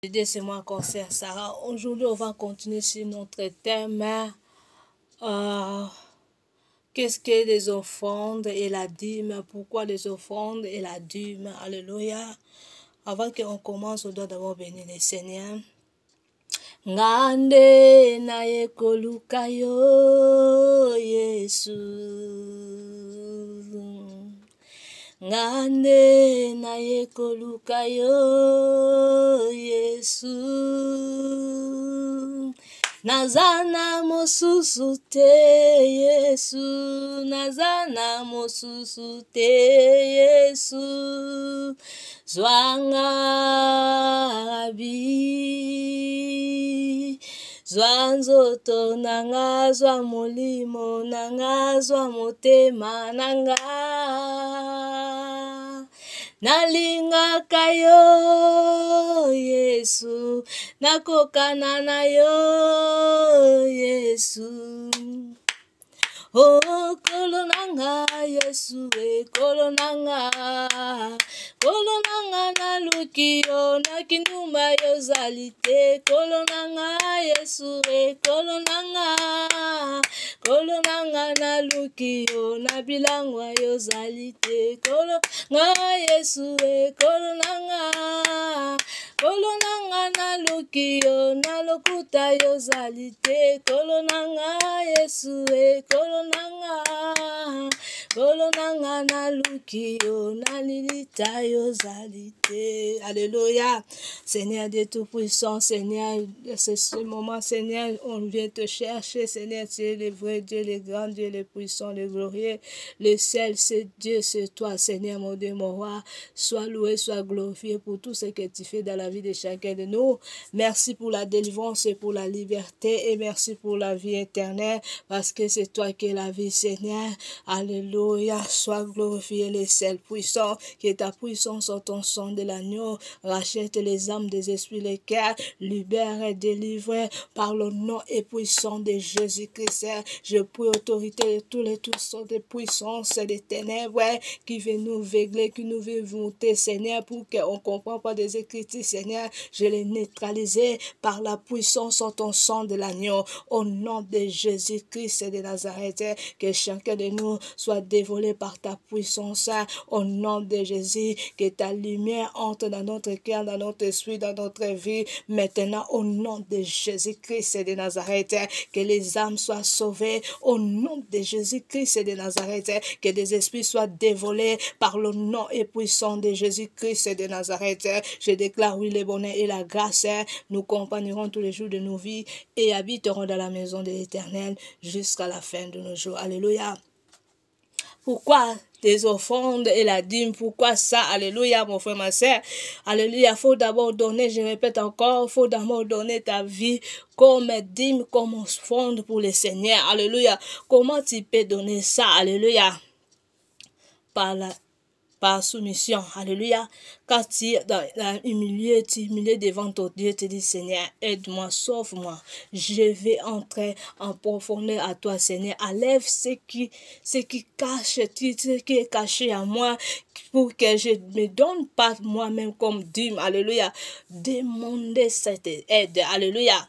C'est moi, concert Sarah. Aujourd'hui, on va continuer sur notre thème. Qu'est-ce que les offrandes et la dîme? Pourquoi les offrandes et la dîme? Alléluia. Avant qu'on commence, on doit d'abord bénir le Seigneur. Ngande na yekoluka yo Yesu. Ngande na yekoluka yo Yesu. Nazana mosusu te Yesu. Nazana mosusu te Yesu. Zwanga abi. Zwa nzoto nanga, zwa molimo nanga, zwa motema nanga. Nalingaka yo Yesu, nakokana na yo Yesu. Oh, kolonanga Yesu, kolonanga na lukio na kinuma yo zalite. Kolonanga Yesu, kolonanga na lukio na bilangwa yo zalite. Kolonanga Yesu, kolonanga na lukio na lokuta yo zalite. Kolonanga Yesu, kolonanga na lukio na lilita yo zalite. Alléluia. Seigneur Dieu Tout-Puissant, Seigneur, c'est ce moment, Seigneur, on vient te chercher, Seigneur, tu es le vrai Dieu, le grand Dieu, le puissant, le glorieux, le seul, c'est Dieu, c'est toi, Seigneur, mon Dieu, mon roi. Sois loué, sois glorifié pour tout ce que tu fais dans la vie de chacun de nous. Merci pour la délivrance et pour la liberté, et merci pour la vie éternelle, parce que c'est toi qui es la vie, Seigneur. Alléluia. Sois glorifié, le seul puissant, qui est ta puissance en ton sang de l'agneau. Rachète les âmes des esprits, les cœurs, libère et délivre par le nom et puissant de Jésus-Christ. Je prie autorité de tous les sortes de puissances des ténèbres qui viennent nous veiller, qui nous veulent monter, Seigneur, pour qu'on ne comprenne pas des Écritures, Seigneur. Je les neutralisais par la puissance en ton sang de l'agneau. Au nom de Jésus-Christ de Nazareth, que chacun de nous soit dévolé par ta puissance. Au nom de Jésus, que ta lumière entre dans notre cœur, dans notre esprit, dans notre vie. Maintenant, au nom de Jésus-Christ de Nazareth, que les âmes soient sauvées. Au nom de Jésus-Christ de Nazareth, que des esprits soient dévolés par le nom et puissant de Jésus-Christ de Nazareth. Je déclare, oui, le bonheur et la grâce nous accompagneront tous les jours de nos vies et habiteront dans la maison de l'Éternel jusqu'à la fin de nos jours. Alléluia. Pourquoi tes offrandes et la dîme? Pourquoi ça? Alléluia, mon frère, ma soeur. Alléluia. Il faut d'abord donner, je répète encore, il faut d'abord donner ta vie comme dîme, comme offrande pour le Seigneur. Alléluia. Comment tu peux donner ça? Alléluia. Par soumission. Alléluia. Quand tu es humilié, tu es humilié devant ton Dieu, tu dis, Seigneur, aide-moi, sauve-moi. Je vais entrer en profondeur à toi, Seigneur. Enlève ce qui cache, ce qui est caché à moi, pour que je ne me donne pas moi-même comme dîme. Alléluia. Demandez cette aide. Alléluia.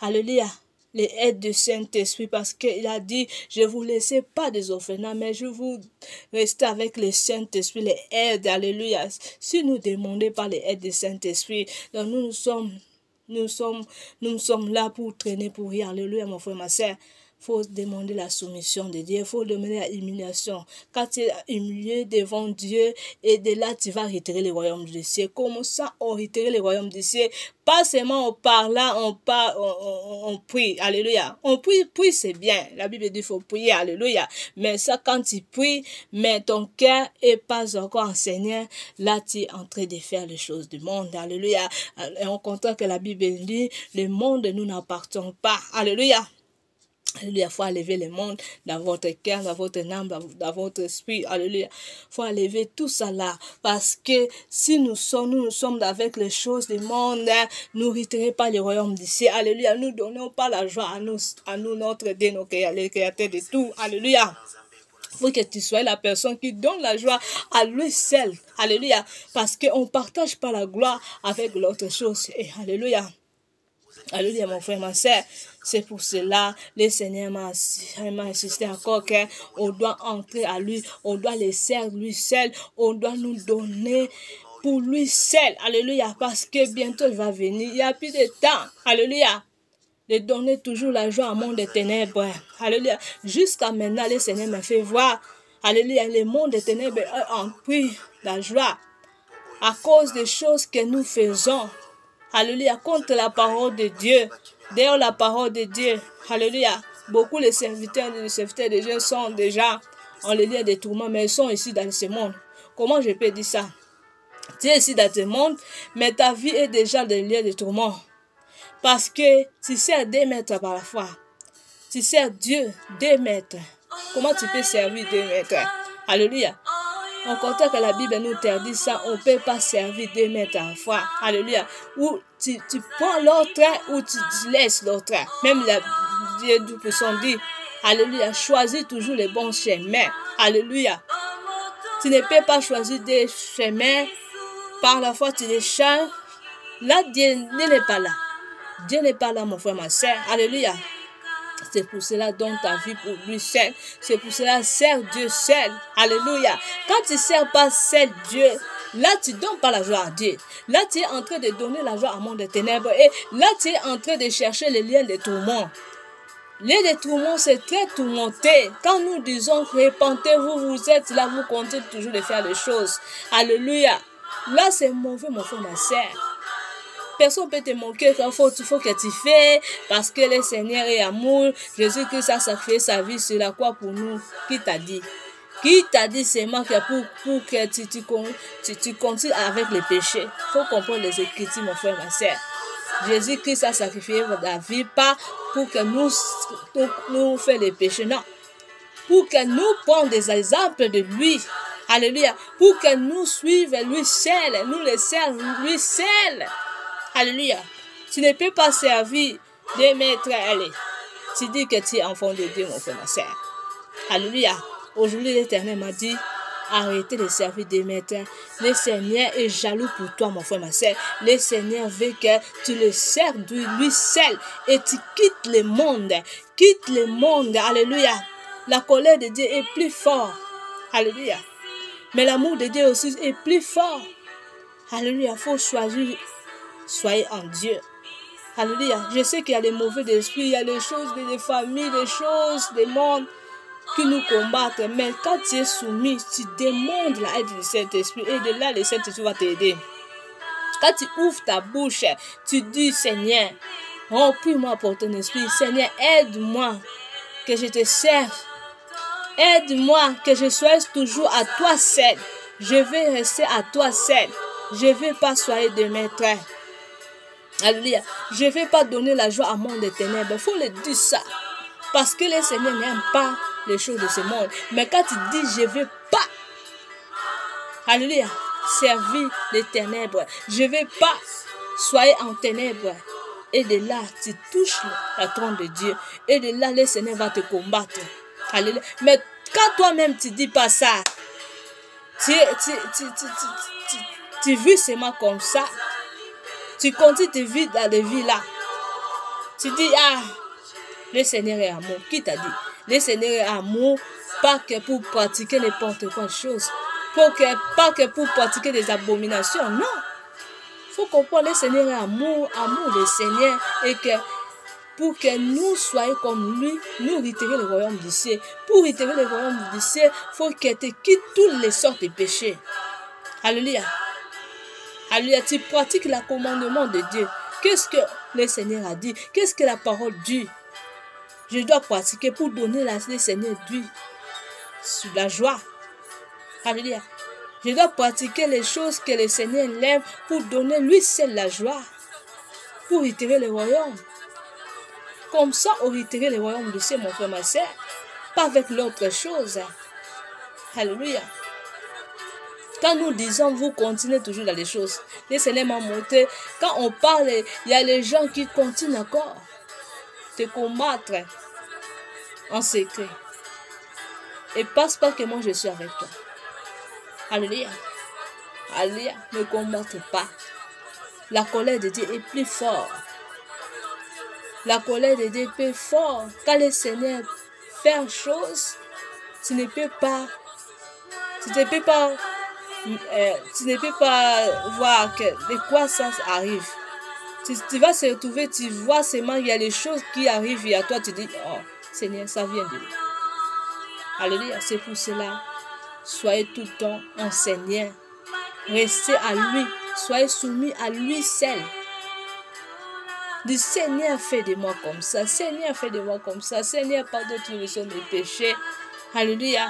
Alléluia. Les aides du Saint-Esprit, parce qu'il a dit, je ne vous laisse pas des orphelins, mais je vous reste avec le Saint-Esprit, les aides, alléluia. Si nous demandons pas les aides du Saint-Esprit, donc nous sommes là pour traîner pour rien, alléluia, mon frère, ma soeur. Il faut demander la soumission de Dieu, il faut demander la humiliation. Quand tu es humilié devant Dieu, et de là tu vas retirer le royaume du ciel. Comment ça, on retire le royaume du ciel? Pas seulement on parle là, on prie, alléluia. On prie c'est bien. La Bible dit qu'il faut prier, alléluia. Mais ça, quand tu pries, mais ton cœur est pas encore en Seigneur, là tu es en train de faire les choses du monde, alléluia. Et on comprend que la Bible dit, le monde nous n'appartient pas, alléluia. Alléluia, il faut lever le monde dans votre cœur, dans votre âme, dans votre esprit. Alléluia. Il faut lever tout ça là. Parce que si nous sommes avec les choses du monde, nous ne retirons pas le royaume d'ici. Alléluia. Nous ne donnons pas la joie à nous notre Dieu, le créateur de tout. Alléluia. Faut que tu sois la personne qui donne la joie à lui seul. Alléluia. Parce qu'on ne partage pas la gloire avec l'autre chose. Et alléluia. Alléluia, mon frère, ma soeur. C'est pour cela, le Seigneur m'a insisté encore qu'on doit entrer à lui, on doit laisser lui seul, on doit nous donner pour lui seul. Alléluia, parce que bientôt il va venir, il n'y a plus de temps. Alléluia. De donner toujours la joie au monde des ténèbres. Alléluia. Jusqu'à maintenant, le Seigneur m'a fait voir. Alléluia. Le monde des ténèbres a pris la joie à cause des choses que nous faisons. Alléluia. Contre la parole de Dieu. D'ailleurs, la parole de Dieu. Alléluia. Beaucoup de serviteurs de Dieu sont déjà en lieu de tourments, mais ils sont ici dans ce monde. Comment je peux dire ça? Tu es ici dans ce monde, mais ta vie est déjà dans le lieu de tourments. Parce que tu sers 2 maîtres par la fois. Tu sers Dieu 2 maîtres. Comment tu peux servir 2 maîtres? Alléluia. On compte que la Bible nous interdit ça. On ne peut pas servir 2 maîtres à la fois. Alléluia. Ou tu prends l'autre ou tu laisses l'autre. Même la Dieu du puissant dit. Alléluia. Choisis toujours les bons chemins. Alléluia. Tu ne peux pas choisir des chemins. Par la foi, tu les changes. Là, Dieu n'est pas là. Dieu n'est pas là, mon frère, ma soeur. Alléluia. C'est pour cela donne ta vie pour lui seul. C'est pour cela sers Dieu seul. Alléluia. Quand tu ne sers pas seul Dieu, là tu ne donnes pas la joie à Dieu. Là tu es en train de donner la joie au monde des ténèbres. Et là tu es en train de chercher les liens de tourments. Les liens de tourments, c'est très tourmenté. Quand nous disons répentez-vous, vous êtes là, vous comptez toujours de faire les choses. Alléluia. Là c'est mauvais, mon frère, ma soeur. Personne ne peut te manquer qu'il faut que tu fais parce que le Seigneur est amour. Jésus-Christ a sacrifié sa vie sur la croix pour nous. Qui t'a dit? Qui t'a dit seulement que pour que tu continues avec les péchés? Il faut comprendre les Écritures, mon frère, ma soeur. Jésus-Christ a sacrifié la vie pas pour que nous fassions les péchés, non. Pour que nous prenions des exemples de lui. Alléluia. Pour que nous suivions lui seul. Nous le servons lui seul. Alléluia. Tu ne peux pas servir 2 maîtres. Allez. Tu dis que tu es enfant de Dieu, mon frère, ma soeur. Alléluia. Aujourd'hui, l'Éternel m'a dit, arrêtez de servir 2 maîtres. Le Seigneur est jaloux pour toi, mon frère, ma soeur. Le Seigneur veut que tu le serves lui seul. Et tu quittes le monde. Quitte le monde. Alléluia. La colère de Dieu est plus forte. Alléluia. Mais l'amour de Dieu aussi est plus fort. Alléluia. Il faut choisir. Soyez en Dieu. Alléluia. Je sais qu'il y a des mauvais esprits, il y a des choses, des familles, des choses, des mondes qui nous combattent. Mais quand tu es soumis, tu demandes l'aide de cet esprit et de là, le Saint-Esprit va t'aider. Quand tu ouvres ta bouche, tu dis Seigneur, remplis-moi pour ton esprit. Seigneur, aide-moi que je te serve. Aide-moi que je sois toujours à toi seul. Je vais rester à toi seul. Je ne vais pas soigner de maître. Alléluia. Je ne vais pas donner la joie à monde des ténèbres. Il faut le dire ça. Parce que le Seigneur n'aime pas les choses de ce monde. Mais quand tu dis je ne vais pas, alléluia, servir les ténèbres. Je ne vais pas soyez en ténèbres. Et de là, tu touches la trône de Dieu. Et de là, le Seigneur va te combattre. Alléluia. Mais quand toi-même tu ne dis pas ça, tu vis seulement comme ça. Tu continues de vivre dans les vies là. Tu dis, le Seigneur est amour. Qui t'a dit? Le Seigneur est amour, pas que pour pratiquer n'importe quoi de chose. Pas que pour pratiquer des abominations. Non. Il faut comprendre, le Seigneur est amour, amour du Seigneur. Et que pour que nous soyons comme lui, nous retirer le royaume du ciel. Pour retirer le royaume du ciel, il faut que tu quittes toutes les sortes de péchés. Alléluia. Alléluia, tu pratiques le commandement de Dieu. Qu'est-ce que le Seigneur a dit? Qu'est-ce que la parole dit? Je dois pratiquer pour donner le Seigneur Dieu sur la joie. Alléluia. Je dois pratiquer les choses que le Seigneur aime pour donner lui seul la joie. Pour retirer le royaume. Comme ça, on retirer le royaume du ciel, mon frère, ma soeur. Pas avec l'autre chose. Alléluia. Quand nous disons, vous continuez toujours dans les choses. Le Seigneur m'a montré, quand on parle, il y a les gens qui continuent encore de combattre en secret. Et passe pas que moi je suis avec toi. Alléluia. Alléluia. Ne combatte pas. La colère de Dieu est plus forte. La colère de Dieu est plus forte. Quand le Seigneur fait une chose, tu ne peux pas voir de quoi ça arrive. Tu vas se retrouver, tu vois seulement il y a les choses qui arrivent et à toi tu dis, oh Seigneur, ça vient de lui. Alléluia, c'est pour cela, soyez tout le temps en Seigneur. Restez à lui, soyez soumis à lui seul. Le Seigneur fait de moi comme ça, Seigneur fait de moi comme ça, Seigneur pardonne tous mes péchés. Alléluia.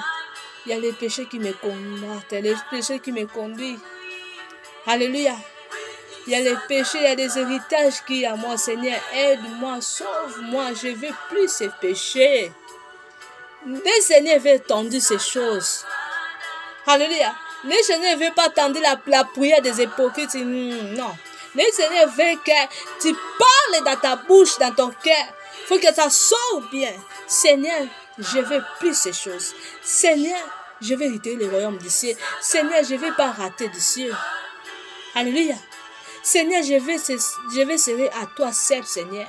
Il y a les péchés qui me combattent, les péchés qui me conduisent. Alléluia. Il y a les péchés, il y a des héritages qui y a moi. Seigneur, aide-moi, sauve-moi. Je ne veux plus ces péchés. Le Seigneur veut tendre ces choses. Alléluia. Le Seigneur ne veut pas tendre la prière des hypocrites. Non. Le Seigneur veut que tu parles dans ta bouche, dans ton cœur. Il faut que ça sorte bien. Seigneur, je ne veux plus ces choses. Seigneur, je vais hériter le royaume du ciel. Seigneur, je ne vais pas rater du ciel. Alléluia. Seigneur, je vais serrer à toi seul, Seigneur.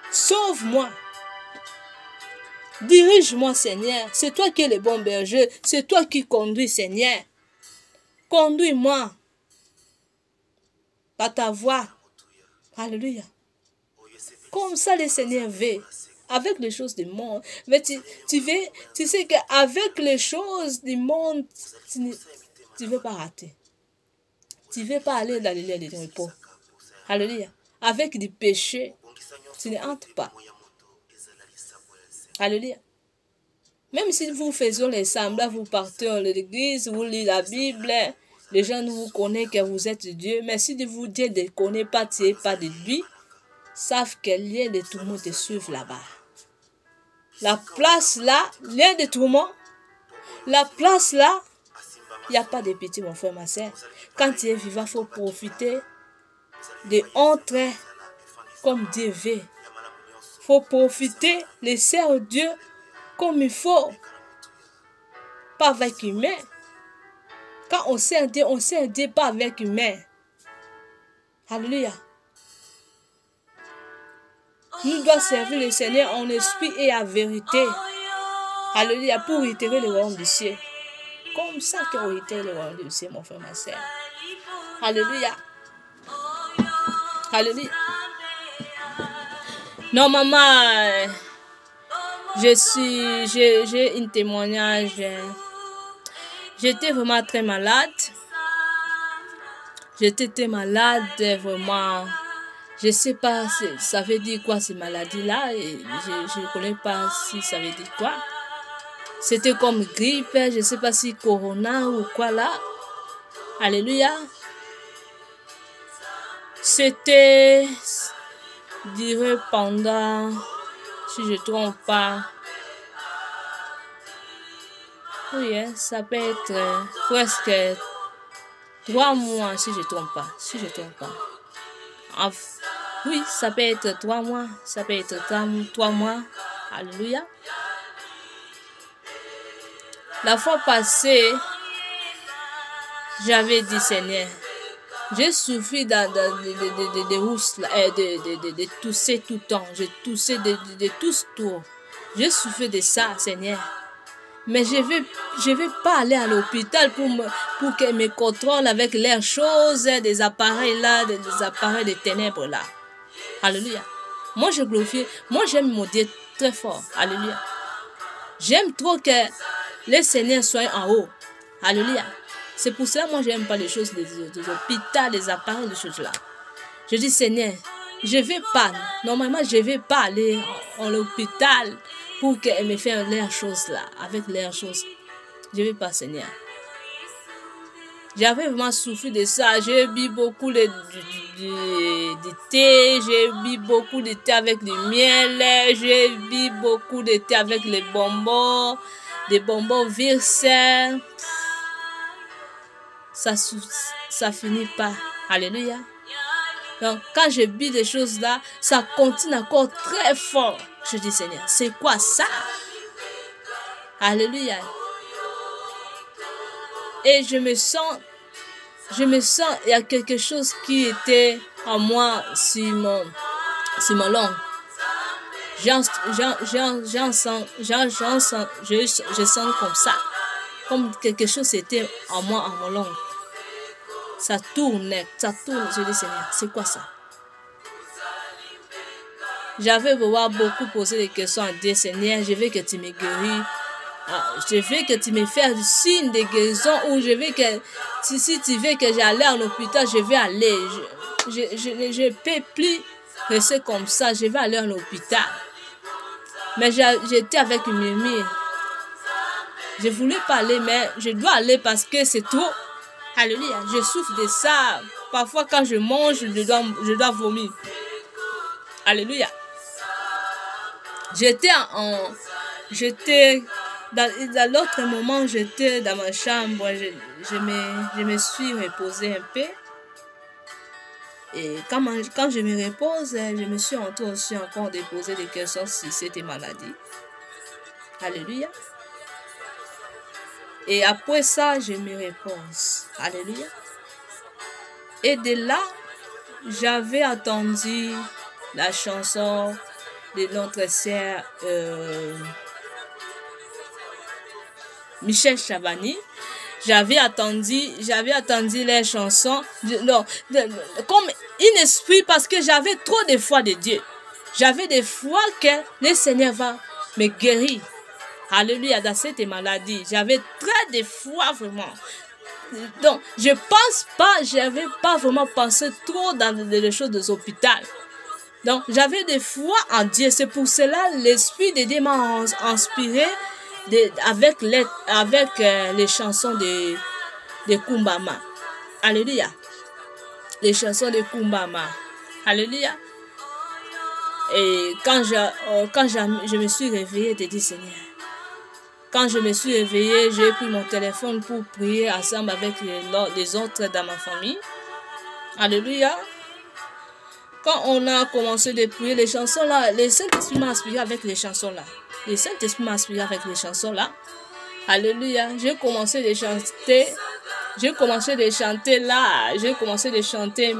Sauve-moi. Dirige-moi, Seigneur. C'est toi qui es le bon berger. C'est toi qui conduis, Seigneur. Conduis-moi par ta voix. Alléluia. Comme ça, le Seigneur veut. Avec les choses du monde. Mais tu sais qu'avec les choses du monde, tu ne veux pas rater. Tu ne veux pas aller dans les lieux de repos. Alléluia. Avec du péché, tu ne entres pas. Alléluia. Même si vous faisiez les semblants, vous partez à l'église, vous lisez la Bible, les gens vous connaissent que vous êtes Dieu. Mais si vous Dieu ne connaît pas, tu n'es pas de lui, savent que lien de tout le monde te suivent là-bas. La place là, lien de tout le monde, la place là, il n'y a pas de pitié, mon frère, ma soeur. Quand tu es vivant, il faut profiter de entrer comme Dieu veut. Il faut profiter, laisser Dieu comme il faut. Pas avec humain. Quand on sert Dieu pas avec humain. Alléluia. Nous devons servir le Seigneur en esprit et en vérité. Alléluia. Pour itérer le royaume du ciel. Comme ça qu'on itère le royaume du ciel, mon frère, ma soeur. Alléluia. Alléluia. Non, maman, j'ai un témoignage. J'étais vraiment très malade. J'étais très malade, vraiment. Je ne sais pas si ça veut dire quoi, ces maladies-là. Je ne connais pas si ça veut dire quoi. C'était comme grippe, je ne sais pas si corona ou quoi là. Alléluia. C'était, je dirais, pendant, si je ne trompe pas, oui, ça peut être presque 3 mois, si je ne trompe pas. Si je ne trompe pas. Oui, ça peut être 3 mois. Ça peut être 3 mois. Alléluia. La fois passée, j'avais dit, Seigneur, j'ai souffert de tousser tout le temps. J'ai toussé de tous tours. J'ai souffert de ça, Seigneur. Mais je vais pas aller à l'hôpital pour qu'elle me contrôle avec les choses, des appareils là, des appareils de ténèbres là. Alléluia. Moi, je glorifie. Moi, j'aime mon Dieu très fort. Alléluia. J'aime trop que les Seigneurs soient en haut. Alléluia. C'est pour cela, moi, je n'aime pas les choses des hôpitaux, des appareils, des choses là. Je dis, Seigneur, je ne vais pas. Normalement, je ne vais pas aller en l'hôpital pour qu'elle me fasse les choses là, avec les choses. Je ne vais pas, Seigneur. J'avais vraiment souffert de ça. J'ai bu beaucoup de thé. J'ai bu beaucoup de thé avec du miel. J'ai bu beaucoup de thé avec les bonbons. Des bonbons virses. Ça finit pas. Alléluia. Donc, quand je bu des choses là, ça continue encore très fort. Je dis, Seigneur, c'est quoi ça? Alléluia. Et je me sens, il y a quelque chose qui était en moi sur mon langue. Je sens comme ça. Comme quelque chose était en moi, en mon langue. Ça tourne. Je dis, Seigneur, c'est quoi ça? J'avais beaucoup posé des questions à Dieu, Seigneur, je veux que tu me guéris. Je veux que tu me fasses du signe de guérison, ou je veux que, si tu veux que j'aille à l'hôpital, je vais aller. Je ne peux plus rester comme ça, je vais aller à l'hôpital. Mais j'étais avec une amie. Je voulais pas aller, mais je dois aller parce que c'est trop. Alléluia, je souffre de ça. Parfois, quand je mange, je dois vomir. Alléluia. J'étais dans l'autre moment, j'étais dans ma chambre, je me suis reposée un peu. Et quand je me repose, je me suis en train aussi encore de poser des questions sur cette maladie. Alléluia. Et après ça, je me repose. Alléluia. Et de là, j'avais entendu la chanson de notre sœur Michel Chabani. J'avais entendu les chansons comme un esprit, parce que j'avais trop de foi de Dieu. J'avais des fois que le Seigneur va me guérir. Alléluia, dans cette maladie. J'avais très de foi vraiment. Donc, j'avais pas vraiment pensé trop dans les choses des hôpitaux. Donc, j'avais des foi en Dieu. C'est pour cela l'Esprit de Dieu m'a inspiré avec les chansons de Kumbama. Alléluia. Les chansons de Kumbama. Alléluia. Et quand je me suis réveillée, j'ai dit, Seigneur, quand je me suis réveillée, j'ai pris mon téléphone pour prier ensemble avec les autres dans ma famille. Alléluia. Quand on a commencé de prier les chansons là, le Saint-Esprit m'a inspiré avec les chansons là. Le Saint-Esprit m'a inspiré avec les chansons là. Alléluia. J'ai commencé de chanter là. J'ai commencé de chanter.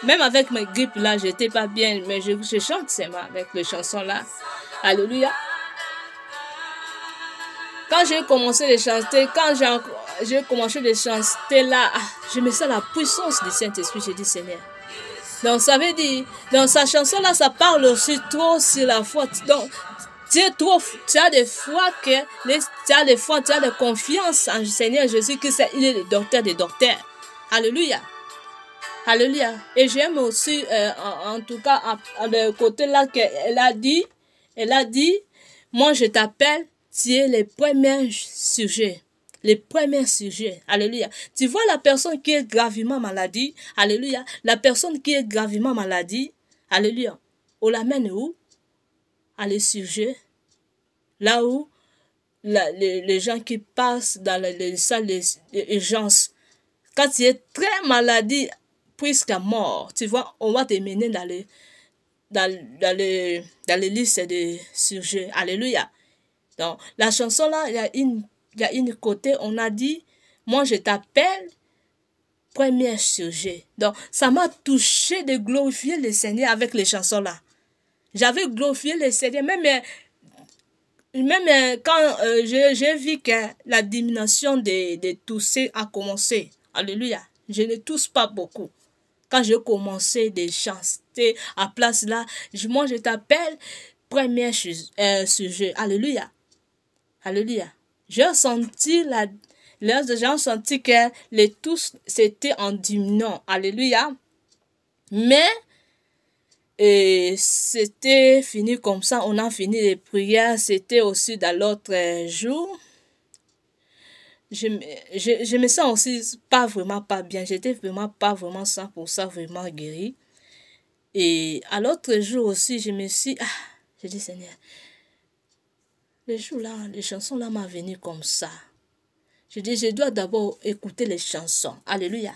Même avec mes grippes là, j'étais pas bien. Mais je chante seulement avec les chansons là. Alléluia. Quand j'ai commencé de chanter, là, je me sens la puissance du Saint-Esprit. J'ai dit, Seigneur. Donc, ça veut dire, dans sa chanson là, ça parle aussi trop sur la foi. Donc, tu as de foi, tu as de confiance en Seigneur Jésus, il est le docteur des docteurs. Alléluia. Alléluia. Et j'aime aussi, en tout cas, le côté là qu'elle a dit, moi je t'appelle, tu es le premier sujet. Les premiers sujets. Alléluia. Tu vois la personne qui est gravement malade. Alléluia. La personne qui est gravement malade. Alléluia. On l'amène où? À les sujets. Là où les gens qui passent dans les salles d'urgence. Quand tu es très malade, presque mort, tu vois, on va te mener dans les listes de sujets. Alléluia. Donc, la chanson là, il y a une côté, on a dit, moi je t'appelle, premier sujet. Donc, ça m'a touché de glorifier le Seigneur avec les chansons là. J'avais glorifié le Seigneur, même quand j'ai vu que la diminution des toussées a commencé. Alléluia. Je ne tousse pas beaucoup. Quand j'ai commencé de chanter à place là, moi je t'appelle, premier sujet. Alléluia. Alléluia. J'ai senti que les tous c'était en diminuant. Alléluia. Mais c'était fini comme ça. On a fini les prières. C'était aussi dans l'autre jour. Je me sens aussi pas bien. J'étais vraiment pas vraiment 100% vraiment guérie. Et à l'autre jour aussi, je me suis... j'ai dit, Seigneur, les chansons là m'ont venu comme ça. Je dis, je dois d'abord écouter les chansons. Alléluia.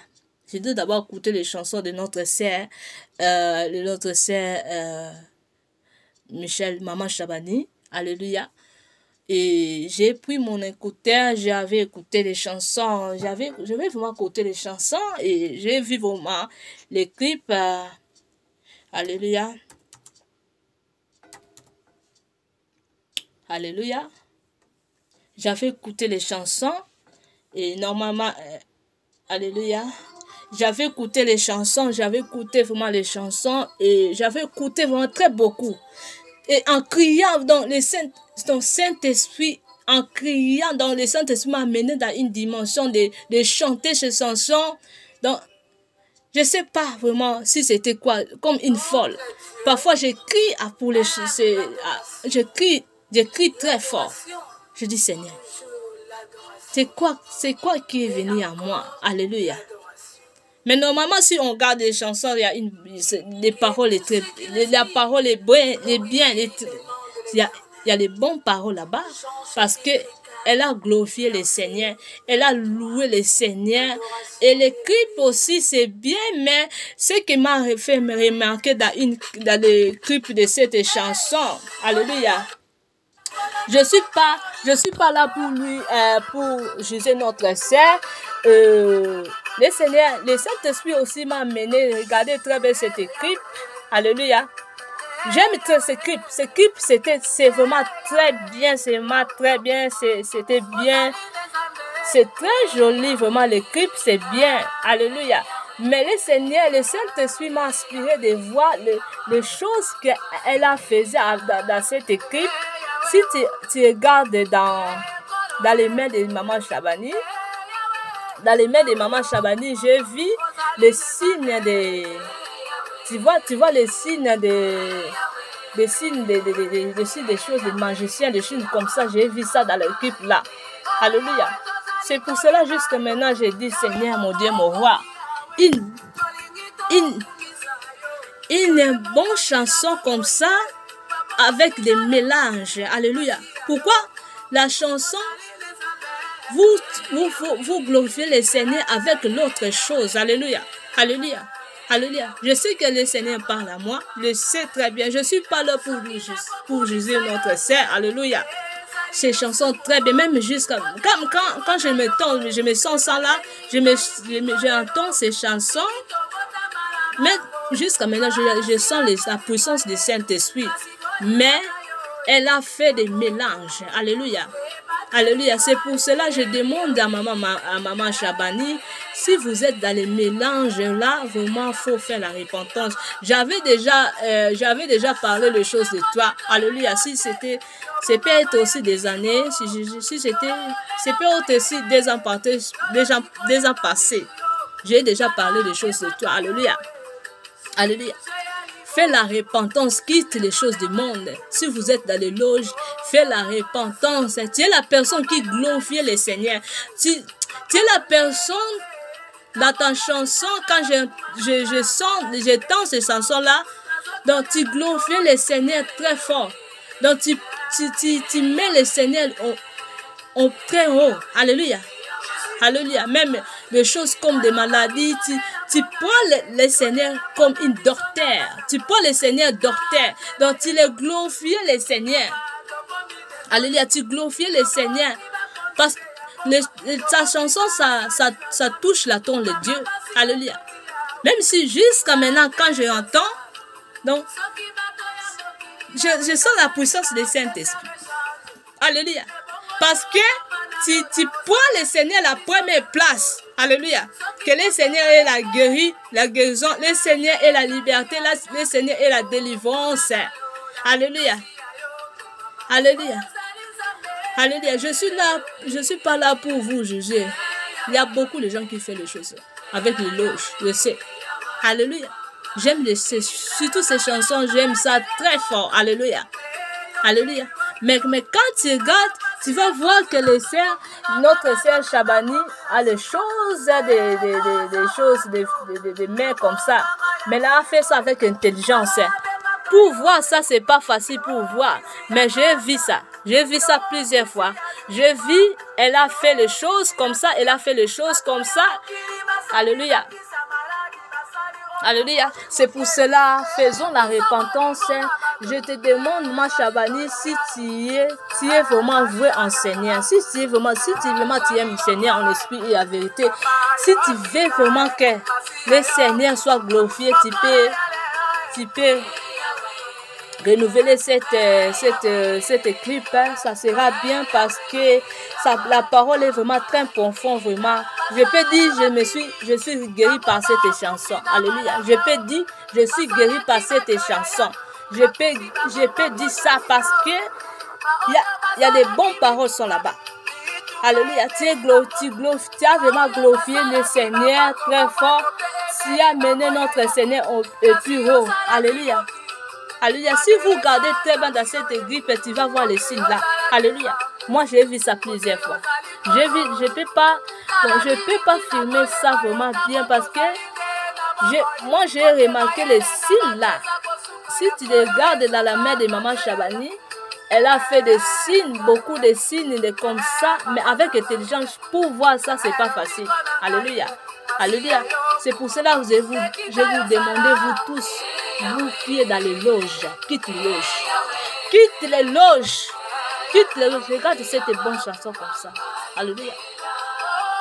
Je dois d'abord écouter les chansons de notre sœur, Michel, Maman Chabani. Alléluia. Et j'ai pris mon écouteur, j'avais écouté les chansons, j'avais vraiment écouté les chansons et j'ai vu vraiment les clips. Alléluia. Alléluia. J'avais écouté les chansons et normalement, alléluia. J'avais écouté les chansons, j'avais écouté vraiment les chansons et j'avais écouté vraiment très beaucoup. Et en criant dans le Saint-Esprit, en criant dans le Saint-Esprit m'a amené dans une dimension de chanter ces chansons. Donc, je ne sais pas vraiment si c'était quoi, comme une folle. Parfois, je crie pour les je crie très fort. Je dis, Seigneur, c'est quoi qui est venu à moi? Alléluia. Mais normalement, si on regarde les chansons, il y a les paroles, la parole est bien, il y a les bonnes paroles là-bas, parce que elle a glorifié le Seigneur, elle a loué le Seigneur, et les clips aussi, c'est bien, mais ce qui m'a fait me remarquer dans les clips de cette chanson, alléluia. Je suis pas là pour lui, pour juger notre sœur. Le Seigneur, le Saint-Esprit aussi m'a amené à regarder très bien cette clip. Alléluia. J'aime très ce clip. Ce clip, c'est vraiment très bien, c'était bien. C'est très joli, vraiment, le clip, c'est bien. Alléluia. Mais le Seigneur, le Saint-Esprit m'a inspiré de voir les choses qu'elle a fait dans cette clip. Si tu regardes dans les mains de Maman Chabani, j'ai vu les signes tu vois les signes des choses, des magiciens, des choses comme ça. J'ai vu ça dans l'équipe là. Alléluia. C'est pour cela, jusque maintenant, j'ai dit, Seigneur, mon Dieu, mon roi, une bonne chanson comme ça, avec des mélanges. Alléluia. Pourquoi la chanson, vous glorifiez le Seigneur avec l'autre chose. Alléluia. Alléluia. Alléluia. Je sais que le Seigneur parle à moi. Je sais très bien. Je ne suis pas là pour juger notre sœur. Alléluia. Ces chansons très bien. Même jusqu'à quand je me sens ça là, j'entends ces chansons. Mais jusqu'à maintenant, je sens la puissance du Saint-Esprit. Mais elle a fait des mélanges. Alléluia. Alléluia. C'est pour cela que je demande à Maman Chabani, si vous êtes dans les mélanges là, vraiment, il faut faire la repentance. J'avais déjà parlé de choses de toi. Alléluia. Si c'était, c'est peut-être aussi des années, si c'était, c'est peut-être aussi des ans passés. J'ai déjà parlé de choses de toi. Alléluia. Alléluia. Fais la repentance, quitte les choses du monde. Si vous êtes dans les loges, fais la repentance. Tu es la personne qui glorifie le Seigneur. Tu es la personne dans ta chanson, quand j'entends ces chansons-là, donc tu glorifies le Seigneur très fort. Donc tu mets le Seigneur en très haut. Alléluia. Alléluia. Même des choses comme des maladies, tu prends le Seigneur comme une docteur. Tu prends le Seigneur docteur. Donc tu le glorifies le Seigneur. Alléluia. Tu glorifies le Seigneur. Parce que ta chanson, ça touche la tombe de Dieu. Alléluia. Même si jusqu'à maintenant, quand je l'entends, donc, je sens la puissance du Saint-Esprit. Alléluia. Parce que tu prends le Seigneur à la première place. Alléluia. Que le Seigneur est la guérison, le Seigneur est la liberté, le Seigneur est la délivrance. Alléluia. Alléluia. Alléluia. Je suis pas là pour vous juger. Il y a beaucoup de gens qui font les choses avec les loges, je sais. Alléluia. J'aime surtout ces chansons, j'aime ça très fort. Alléluia. Alléluia. Mais quand tu regardes, tu vas voir que notre sœur Chabani a des choses, des mains comme ça. Mais elle a fait ça avec intelligence. Pour voir ça, c'est pas facile pour voir. Mais j'ai vu ça. J'ai vu ça plusieurs fois. J'ai vu, elle a fait les choses comme ça. Elle a fait les choses comme ça. Alléluia. Alléluia. C'est pour cela, faisons la repentance. Je te demande, ma Chabani, si tu es vraiment voué en Seigneur, si tu aimes le Seigneur en esprit et en vérité, si tu veux vraiment que le Seigneur soit glorifié, tu peux renouveler cette clip, ça sera bien parce que la parole est vraiment très profonde, vraiment. Je peux dire, je suis guéri par cette chanson. Alléluia. Je peux dire, je suis guéri par cette chanson. Je peux dire ça parce que il y a des bonnes paroles sont là-bas. Alléluia. Tu as vraiment glorifié le Seigneur très fort. Tu as mené notre Seigneur au plus haut. Alléluia. Alléluia. Si vous regardez très bien dans cette église, tu vas voir les signes là. Alléluia. Moi, j'ai vu ça plusieurs fois. Je peux pas filmer ça vraiment bien parce que moi, j'ai remarqué les signes là. Si tu regardes dans la main de Maman Chabani, elle a fait des signes, beaucoup de signes comme ça, mais avec intelligence, pour voir ça, c'est pas facile. Alléluia. Alléluia. C'est pour cela que je vous demande, vous tous, vous qui êtes dans les loges, quitte les loges. Quitte les loges. Quitte les loges. Regarde cette bonne chanson comme ça. Alléluia.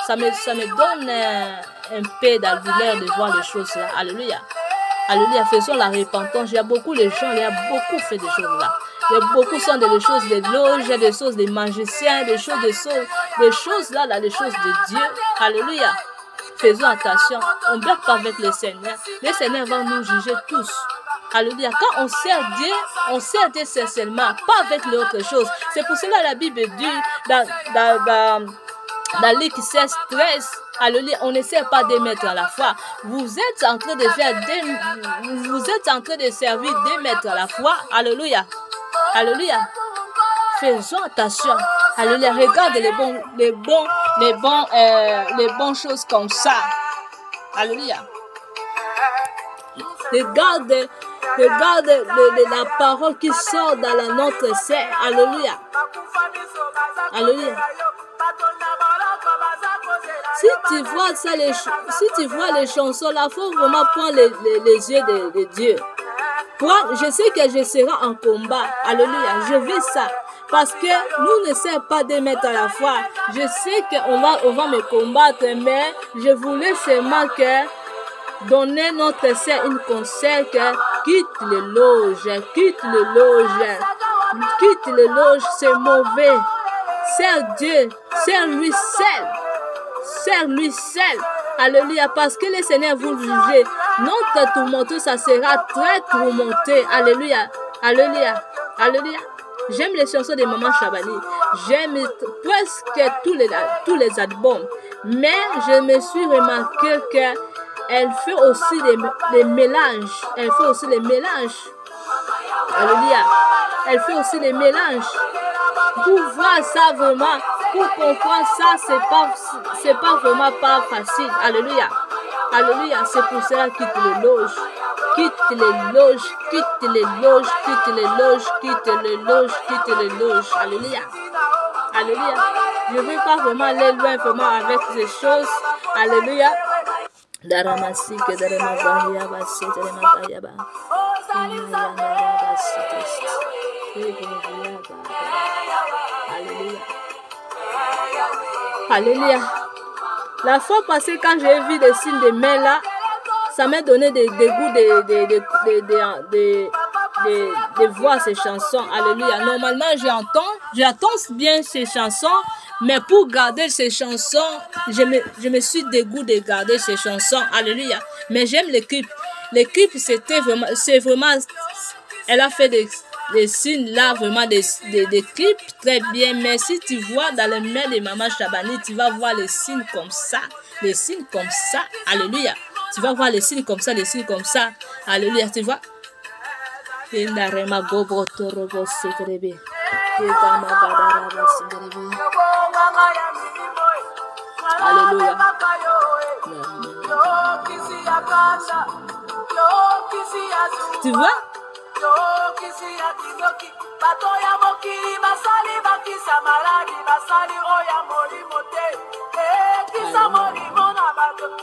Ça me donne un peu d'aldouleur de voir les choses là. Alléluia. Alléluia. Faisons la repentance. Il y a beaucoup de gens, il y a beaucoup fait des choses là. Il y a beaucoup sont des choses des loges, des choses des magiciens, des choses là, des choses de Dieu. Alléluia. Faisons attention. On ne bloque pas avec le Seigneur. Le Seigneur va nous juger tous. Alléluia. Quand on sert Dieu sincèrement, pas avec les autres choses. C'est pour cela que la Bible dit dans Luc 16, 13, alléluia, on n'essaie pas de mettre à la foi. Vous êtes en train de servir 2 mètres à la fois. Alléluia. Alléluia. Faisons attention. Alléluia. Regarde les bonnes choses comme ça. Alléluia. Regarde la parole qui sort dans notre sein. Alléluia. Alléluia. Si tu vois ça, si tu vois les chansons là, il faut vraiment prendre les yeux de Dieu. Je sais que je serai en combat. Alléluia. Je veux ça. Parce que nous ne sommes pas de mettre à la foi. Je sais qu'on va me combattre, mais je voulais seulement donner notre sein une conseil que quitte les loges, quitte les loges, quitte les loges, c'est mauvais. Sers Dieu, sers lui seul. Sers lui seul. Alléluia. Parce que le Seigneur vous juge. Notre tourmenteur, ça sera très tourmenté. Alléluia. Alléluia. Alléluia. J'aime les chansons de Maman Chabani. J'aime presque tous les albums. Mais je me suis remarqué qu'elle fait aussi des mélanges. Elle fait aussi les mélanges. Alléluia. Elle fait aussi les mélanges. Pour voir ça vraiment, pour comprendre ça, c'est pas vraiment pas facile. Alléluia. Alléluia. C'est pour cela quitte les loges. Quitte les loges, quitte les loges, quitte les loges, quitte les loges, quitte les loges. Alléluia. Alléluia. Je ne veux pas vraiment aller loin vraiment avec ces choses. Alléluia. Alléluia. Alléluia. La fois passée, quand j'ai vu des signes de main là, ça m'a donné des goûts de voir ces chansons. Alléluia. Normalement, j'entends bien ces chansons, mais pour garder ces chansons, je me suis dégoûté de garder ces chansons. Alléluia. Mais j'aime les clips. Les clips, c'est vraiment, elle a fait des signes là, vraiment des clips très bien. Mais si tu vois dans les mains de Maman Chabani, tu vas voir les signes comme ça. Les signes comme ça. Alléluia. Tu vas voir les signes comme ça, les signes comme ça. Alléluia, tu vois. Alléluia. Tu vois?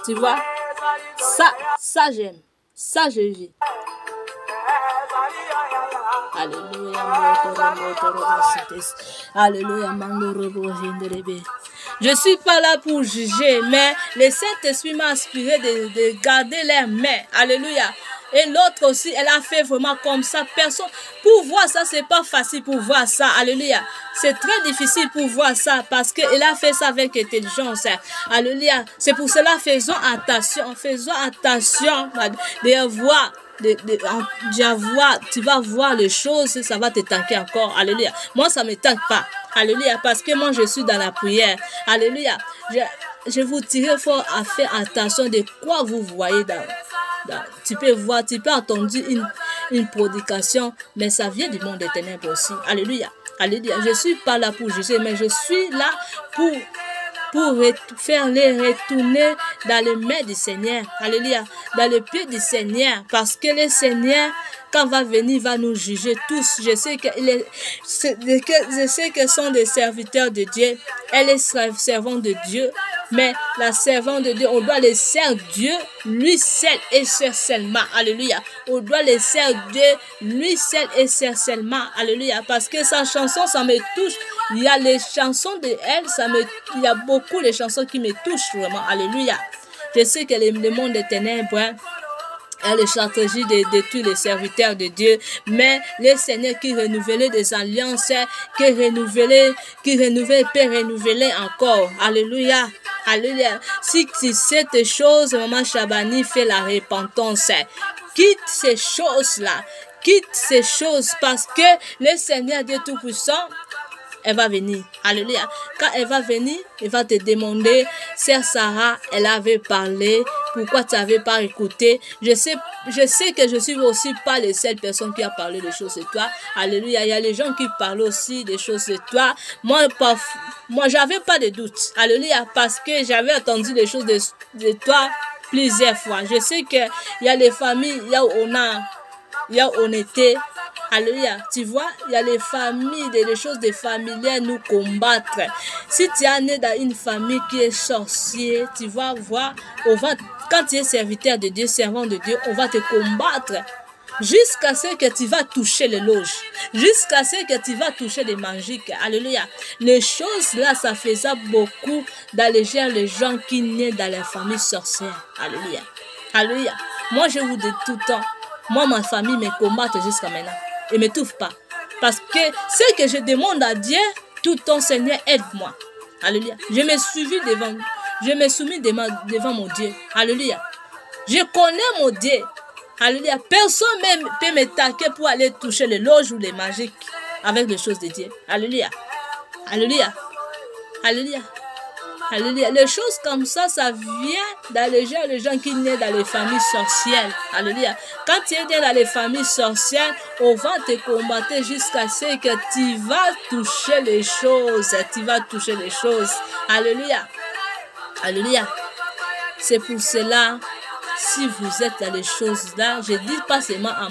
Tu vois? Ça j'aime. Ça, je vis. Alléluia. Alléluia. Je ne suis pas là pour juger, mais le Saint-Esprit m'a inspiré de garder les mains. Alléluia. Et l'autre aussi, elle a fait vraiment comme ça. Personne, pour voir ça, c'est pas facile pour voir ça. Alléluia. C'est très difficile pour voir ça parce qu'elle a fait ça avec intelligence. Alléluia. C'est pour cela, faisons attention de voir. Tu vas voir les choses, ça va te tanker encore. Alléluia. Moi, ça ne me tanque pas. Alléluia. Parce que moi, je suis dans la prière. Alléluia. Je vous tire fort à faire attention de quoi vous voyez tu peux voir, tu peux entendre une prédication, mais ça vient du monde des ténèbres aussi. Alléluia. Alléluia. Je ne suis pas là pour juger, mais je suis là pour faire les retourner dans les mains du Seigneur. Alléluia. Dans les pieds du Seigneur. Parce que le Seigneur, quand va venir, va nous juger tous. Je sais que sont des serviteurs de Dieu. Elle est servante de Dieu. Mais la servante de Dieu, on doit laisser Dieu, lui seul et seul seulement. Alléluia. On doit laisser Dieu, lui seul et seul seulement. Alléluia. Parce que sa chanson, ça me touche. Il y a les chansons de elle, il y a beaucoup de chansons qui me touchent vraiment. Alléluia. Je sais que le monde des ténèbres, a les stratégies de tous les serviteurs de Dieu, mais le Seigneur qui renouvelle des alliances, qui renouvelle, peut renouveler encore. Alléluia. Alléluia. Si cette chose, Maman Chabani fait la repentance, quitte ces choses-là, quitte ces choses parce que le Seigneur Dieu Tout-Puissant, elle va venir. Alléluia. Quand elle va venir, elle va te demander, Sœur Sarah, elle avait parlé, pourquoi tu n'avais pas écouté? Je sais que je suis aussi pas les seules personnes qui a parlé des choses de toi. Alléluia. Il y a les gens qui parlent aussi des choses de toi. Moi, j'avais pas de doute. Alléluia. Parce que j'avais entendu les choses de toi plusieurs fois. Je sais que il y a les familles, il y a on était. Alléluia. Tu vois, il y a les familles, des choses de familières nous combattre. Si tu es né dans une famille qui est sorcier, tu vas voir, quand tu es serviteur de Dieu, servant de Dieu, on va te combattre. Jusqu'à ce que tu vas toucher les loges. Jusqu'à ce que tu vas toucher les magiques. Alléluia. Les choses là, ça faisait beaucoup d'alléger les gens qui naissent dans la famille sorcière. Alléluia. Alléluia. Moi, je vous dis tout le temps, moi, ma famille me combatte jusqu'à maintenant. Et ne m'étouffe pas. Parce que ce que je demande à Dieu, tout ton Seigneur, aide-moi. Alléluia. Je me soumis devant mon Dieu. Alléluia. Je connais mon Dieu. Alléluia. Personne ne peut me taquer pour aller toucher les loges ou les magiques avec les choses de Dieu. Alléluia. Alléluia. Alléluia. Alléluia. Les choses comme ça, ça vient d'alléger les gens qui naissent dans les familles sorcières. Alléluia. Quand tu es né dans les familles sorcières, on va te combattre jusqu'à ce que tu vas toucher les choses. Tu vas toucher les choses. Alléluia. Alléluia. C'est pour cela, si vous êtes dans les choses là, je ne dis pas seulement à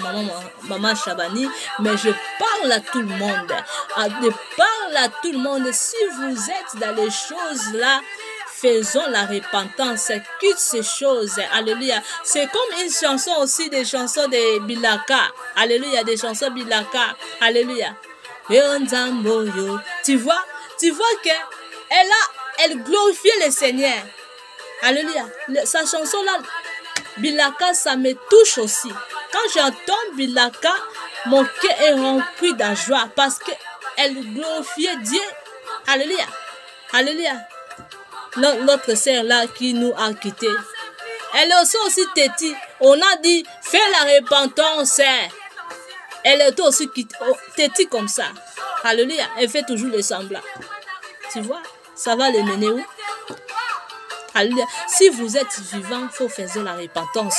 maman Chabani, mais je parle à tout le monde. Je parle à tout le monde. Si vous êtes dans les choses là, faisons la repentance, quitte ces choses. Alléluia. C'est comme une chanson aussi, des chansons de Bilaka. Alléluia, des chansons Bilaka. Alléluia. Tu vois que elle glorifiait le Seigneur. Alléluia. Sa chanson là, Bilaka, ça me touche aussi. Quand j'entends Bilaka, mon cœur est rempli de joie parce qu'elle glorifiait Dieu. Alléluia. Alléluia. Notre sœur là qui nous a quittés, elle est aussi têtue. On a dit, fais la repentance. Elle est aussi têtue comme ça. Alléluia. Elle fait toujours le semblant. Tu vois, ça va les mener où? Alléluia. Si vous êtes vivant, il faut faire la repentance.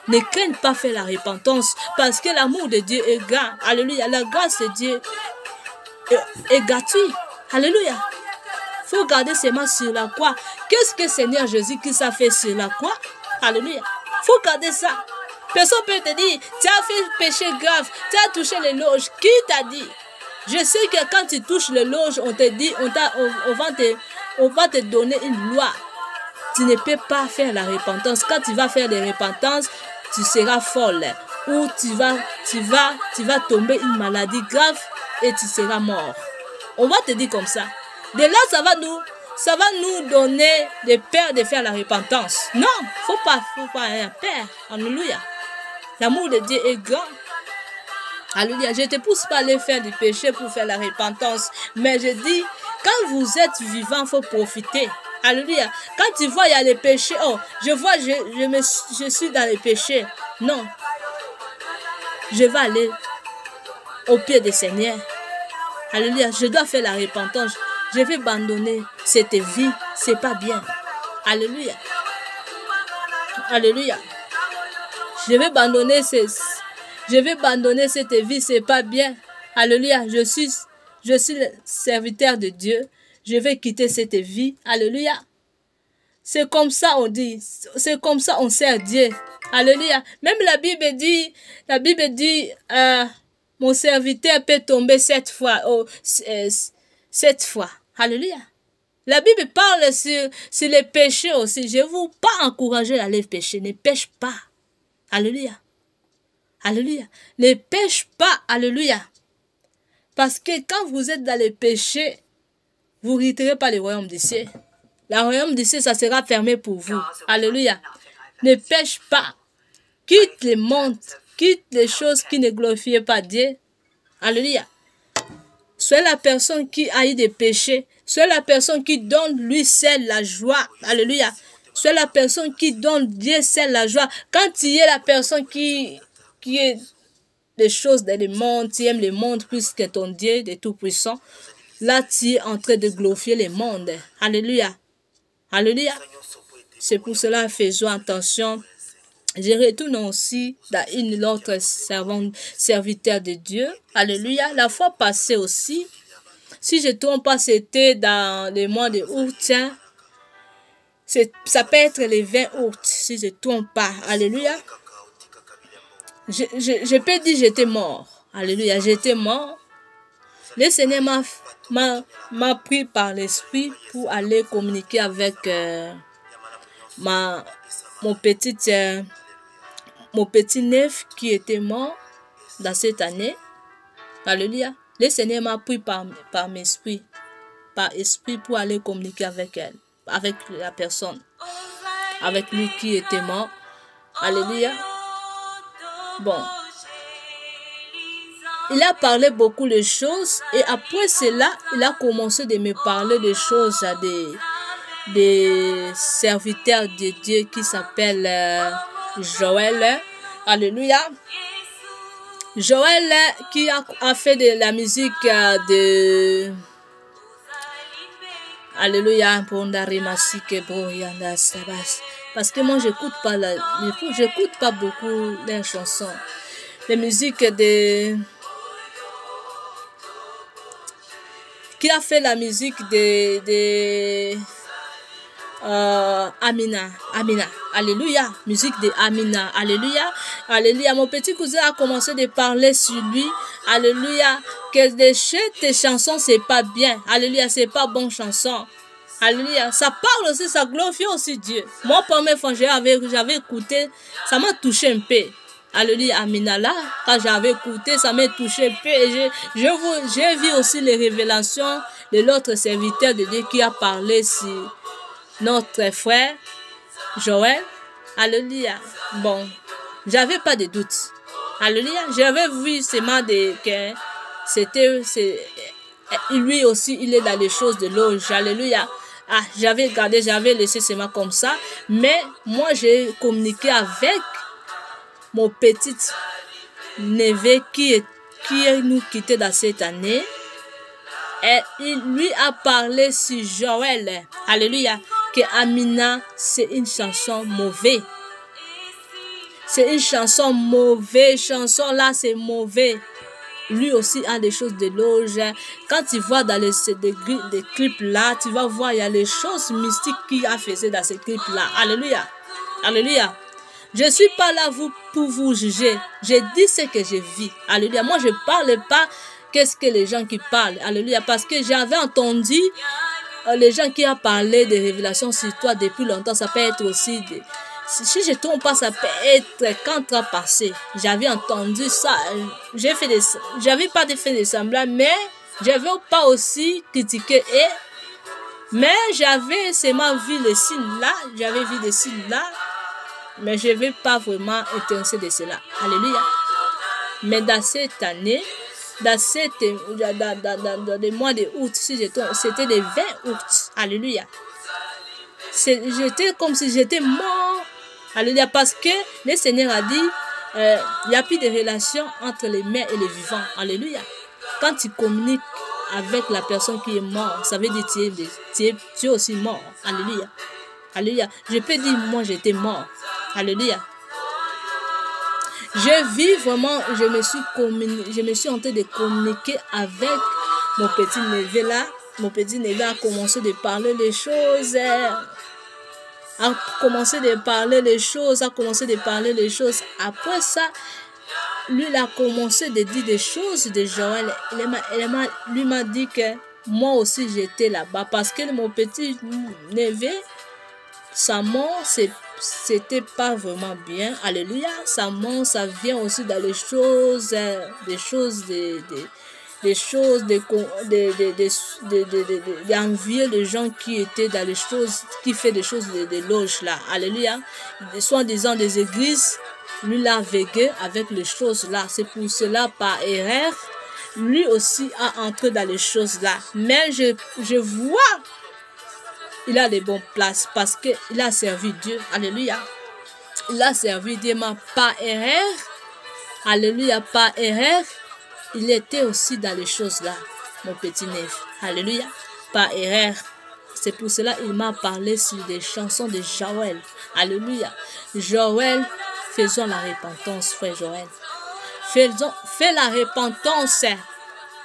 Ne craignez pas faire la repentance parce que l'amour de Dieu est grand. Alléluia. La grâce de Dieu est gratuite. Alléluia. Il faut garder ses mains sur la croix. Qu'est-ce que Seigneur Jésus-Christ a fait sur la croix? Alléluia. Il faut garder ça. Personne ne peut te dire, tu as fait péché grave, tu as touché les loges. Qui t'a dit? Je sais que quand tu touches les loges, on te dit, on va te donner une loi. Tu ne peux pas faire la repentance. Quand tu vas faire des repentances, tu seras folle, ou tu vas tomber une maladie grave et tu seras mort. On va te dire comme ça. De là, ça va nous donner des peurs de faire la repentance. Non, faut pas avoir peur. Alléluia. L'amour de Dieu est grand. Alléluia. Je ne te pousse pas à aller faire du péché pour faire la repentance. Mais je dis, quand vous êtes vivant, il faut profiter. Alléluia. Quand tu vois, il y a les péchés. Oh, je suis dans les péchés. Non. Je vais aller au pied du Seigneur. Alléluia. Je dois faire la repentance. Je vais abandonner cette vie. C'est pas bien. Alléluia. Alléluia. Je vais abandonner cette vie. C'est pas bien. Alléluia. Je suis le serviteur de Dieu. Je vais quitter cette vie. Alléluia. C'est comme ça on dit. C'est comme ça on sert Dieu. Alléluia. Même la Bible dit, mon serviteur peut tomber 7 fois. 7 fois. Alléluia. La Bible parle sur les péchés aussi. Je ne vous pas encourager à aller pécher. Ne pêche pas. Alléluia. Alléluia. Ne pêche pas. Alléluia. Parce que quand vous êtes dans les péchés, vous n'hériterez pas le royaume des cieux. Le royaume des cieux, ça sera fermé pour vous. Alléluia. Ne pêche pas. Quitte le monde. Quitte les choses qui ne glorifient pas Dieu. Alléluia. Sois la personne qui haït des péchés. Sois la personne qui donne lui seul la joie. Alléluia. Sois la personne qui donne Dieu seul la joie. Quand tu es la personne qui est des choses dans le monde, tu aimes le monde plus que ton Dieu, de Tout-Puissant, là tu es en train de glorifier le monde. Alléluia. Alléluia. C'est pour cela, faisons attention. Je retourne aussi dans une autre serviteur de Dieu. Alléluia. La fois passée aussi, si je ne trompe pas, c'était dans le mois de août. Ça peut être le 20 août, si je ne trompe pas. Alléluia. Je peux dire j'étais mort. Alléluia. J'étais mort. Le Seigneur m'a pris par l'esprit pour aller communiquer avec mon petit neuf qui était mort dans cette année. Alléluia. Le Seigneur m'a pris par esprit pour aller communiquer avec elle, avec la personne, avec lui qui était mort. Alléluia. Bon. Il a parlé beaucoup de choses et après cela, il a commencé de me parler de choses à des serviteurs de Dieu qui s'appellent Joël. Alléluia. Joël qui a fait de la musique de... Alléluia. Parce que moi, j'écoute pas beaucoup les chansons. Les musiques de... Qui a fait la musique de Amina. Alléluia. Musique de Amina. Alléluia. Alléluia. Mon petit cousin a commencé de parler sur lui. Alléluia. Que tes chansons, c'est pas bien. Alléluia. C'est pas bonne chanson. Alléluia. Ça parle aussi, ça glorifie aussi Dieu. Moi, première fois, j'avais écouté, ça m'a touché un peu. Alléluia. Amina là, quand j'avais écouté, ça m'a touché un peu. Et j'ai vu aussi les révélations de l'autre serviteur de Dieu qui a parlé sur notre frère Joël. Alléluia. Bon, j'avais pas de doute. Alléluia. J'avais vu seulement que lui aussi, il est dans les choses de l'ange. Alléluia. Ah, j'avais gardé, j'avais laissé seulement comme ça. Mais moi, j'ai communiqué avec mon petit neveu qui nous quitté dans cette année. Et il lui a parlé sur Joël. Alléluia. Que Amina, c'est une chanson mauvaise. C'est une chanson mauvaise. Chanson là, c'est mauvais. Lui aussi a des choses de loge. Quand tu vois dans des clips là, tu vas voir, il y a les choses mystiques qu'il a fait dans ces clips là. Alléluia. Alléluia. Je ne suis pas là pour vous juger. Je dis ce que je vis. Alléluia. Moi, je ne parle pas qu'est-ce que les gens qui parlent. Alléluia. Parce que j'avais entendu les gens qui ont parlé des révélations sur toi depuis longtemps. Ça peut être aussi Si je ne trompe pas, ça peut être 4 ans passés. J'avais entendu ça. J'avais pas fait de semblant, mais j'avais pas aussi critiqué. Mais j'avais seulement vu les signes là. J'avais vu des signes là. Mais je n'avais pas vraiment intéressé de cela. Alléluia. Mais dans cette année, dans le mois de août, c'était le 20 août. Alléluia. J'étais comme si j'étais mort. Alléluia. Parce que le Seigneur a dit, il n'y a plus de relation entre les morts et les vivants. Alléluia. Quand tu communiques avec la personne qui est morte, ça veut dire que tu es aussi mort. Alléluia. Alléluia. Je peux dire, moi j'étais mort. Alléluia. Je vis vraiment, je me suis en train de communiquer avec mon petit neveu là. Mon petit neveu a commencé de parler les choses. A commencé de parler les choses. Après ça, lui il a commencé de dire des choses de Joël. Lui m'a dit que moi aussi j'étais là-bas. Parce que mon petit neveu, sa mort, c'était pas vraiment bien. Alléluia. Sa mort, ça vient aussi dans les choses, d'envier les gens qui étaient dans les choses, qui fait des choses de loges là. Alléluia. Soi-disant des églises, lui l'a vécu avec les choses là. C'est pour cela, par erreur, lui aussi a entré dans les choses là. Mais je vois, il a les bonnes places parce qu'il a servi Dieu. Alléluia. Il a servi Dieu, mais par erreur. Alléluia, par erreur. Il était aussi dans les choses là, mon petit neveu. Alléluia. Par erreur. C'est pour cela qu'il m'a parlé sur des chansons de Joël. Alléluia. Joël, faisons la repentance, frère Joël. Fais la repentance.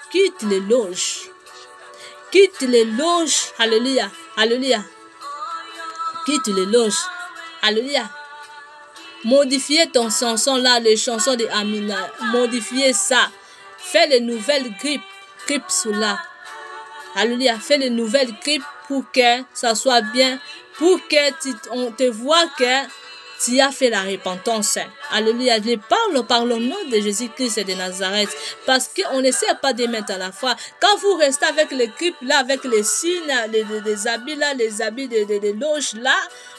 Quitte les loges. Quitte les loges. Alléluia. Alléluia. Quitte les loges. Alléluia. Modifiez ton chanson là, les chansons de Amina. Modifiez ça. Fais les nouvelles grippes sous là. Alléluia. Fais les nouvelles grippes pour que ça soit bien. Pour que on te voit que tu as fait la repentance. Alléluia. Je parle par le nom de Jésus-Christ de Nazareth. Parce qu'on ne sait pas de mettre à la fois. Quand vous restez avec les grippes là, avec les signes, les habits là, les habits de loges là,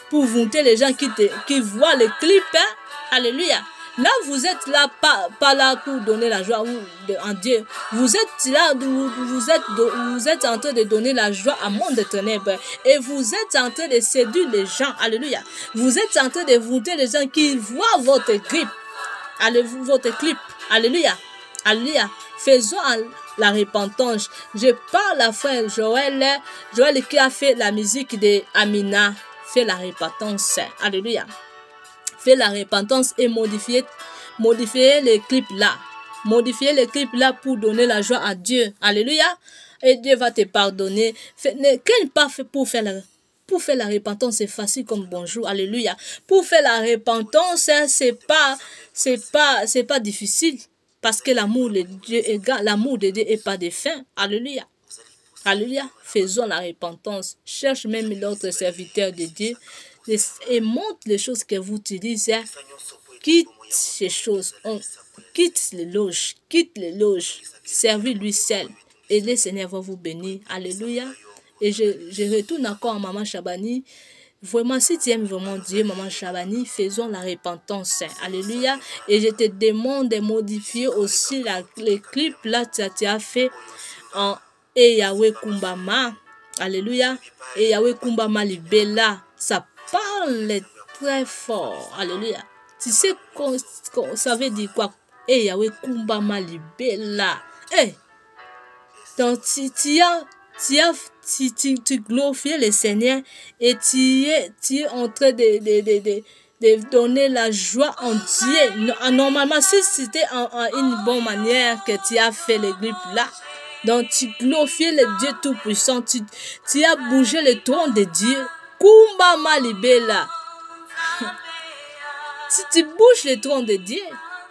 pour vanter les gens qui voient les clips. Alléluia. Là, vous êtes là, pas là pour donner la joie en Dieu. Vous êtes là, vous êtes en train de donner la joie à monde de ténèbres. Et vous êtes en train de séduire les gens. Alléluia. Vous êtes en train de vanter les gens qui voient votre clip. Alléluia. Alléluia. Faisons la repentance. Je parle à frère Joël. Joël qui a fait la musique de Amina. Fait la repentance. Alléluia. Fais la repentance et modifier les clips là. Modifier les clips là pour donner la joie à Dieu. Alléluia. Et Dieu va te pardonner. Quel pas fait pour faire la repentance, c'est facile comme bonjour. Alléluia. Pour faire la repentance, c'est pas difficile. Parce que l'amour de Dieu est pas de fin. Alléluia. Alléluia. Faisons la repentance. Cherche même l'autre serviteur de Dieu. Et montre les choses que vous utilisez. Quitte ces choses. Quitte les loges. Servez lui seul. Et le Seigneur va vous bénir. Alléluia. Et je retourne encore à Maman Chabani. Vraiment, si tu aimes vraiment Dieu, Maman Chabani, faisons la repentance. Alléluia. Et je te demande de modifier aussi les clips là que tu as fait en Yahweh Kumbama. Alléluia. Et Yahweh Kumbama Libella. Ça parle très fort. Alléluia. Tu sais ça veut dire quoi? Et Yahweh Kumbama Libella. Donc tu glorifies le Seigneur et tu es en train de donner la joie en Dieu. Normalement, si c'était une bonne manière que tu as fait les grippes là, donc tu glorifies le Dieu Tout-Puissant, tu as bougé le trône de Dieu. Kumbama Libella. Si tu bouges le trône de Dieu,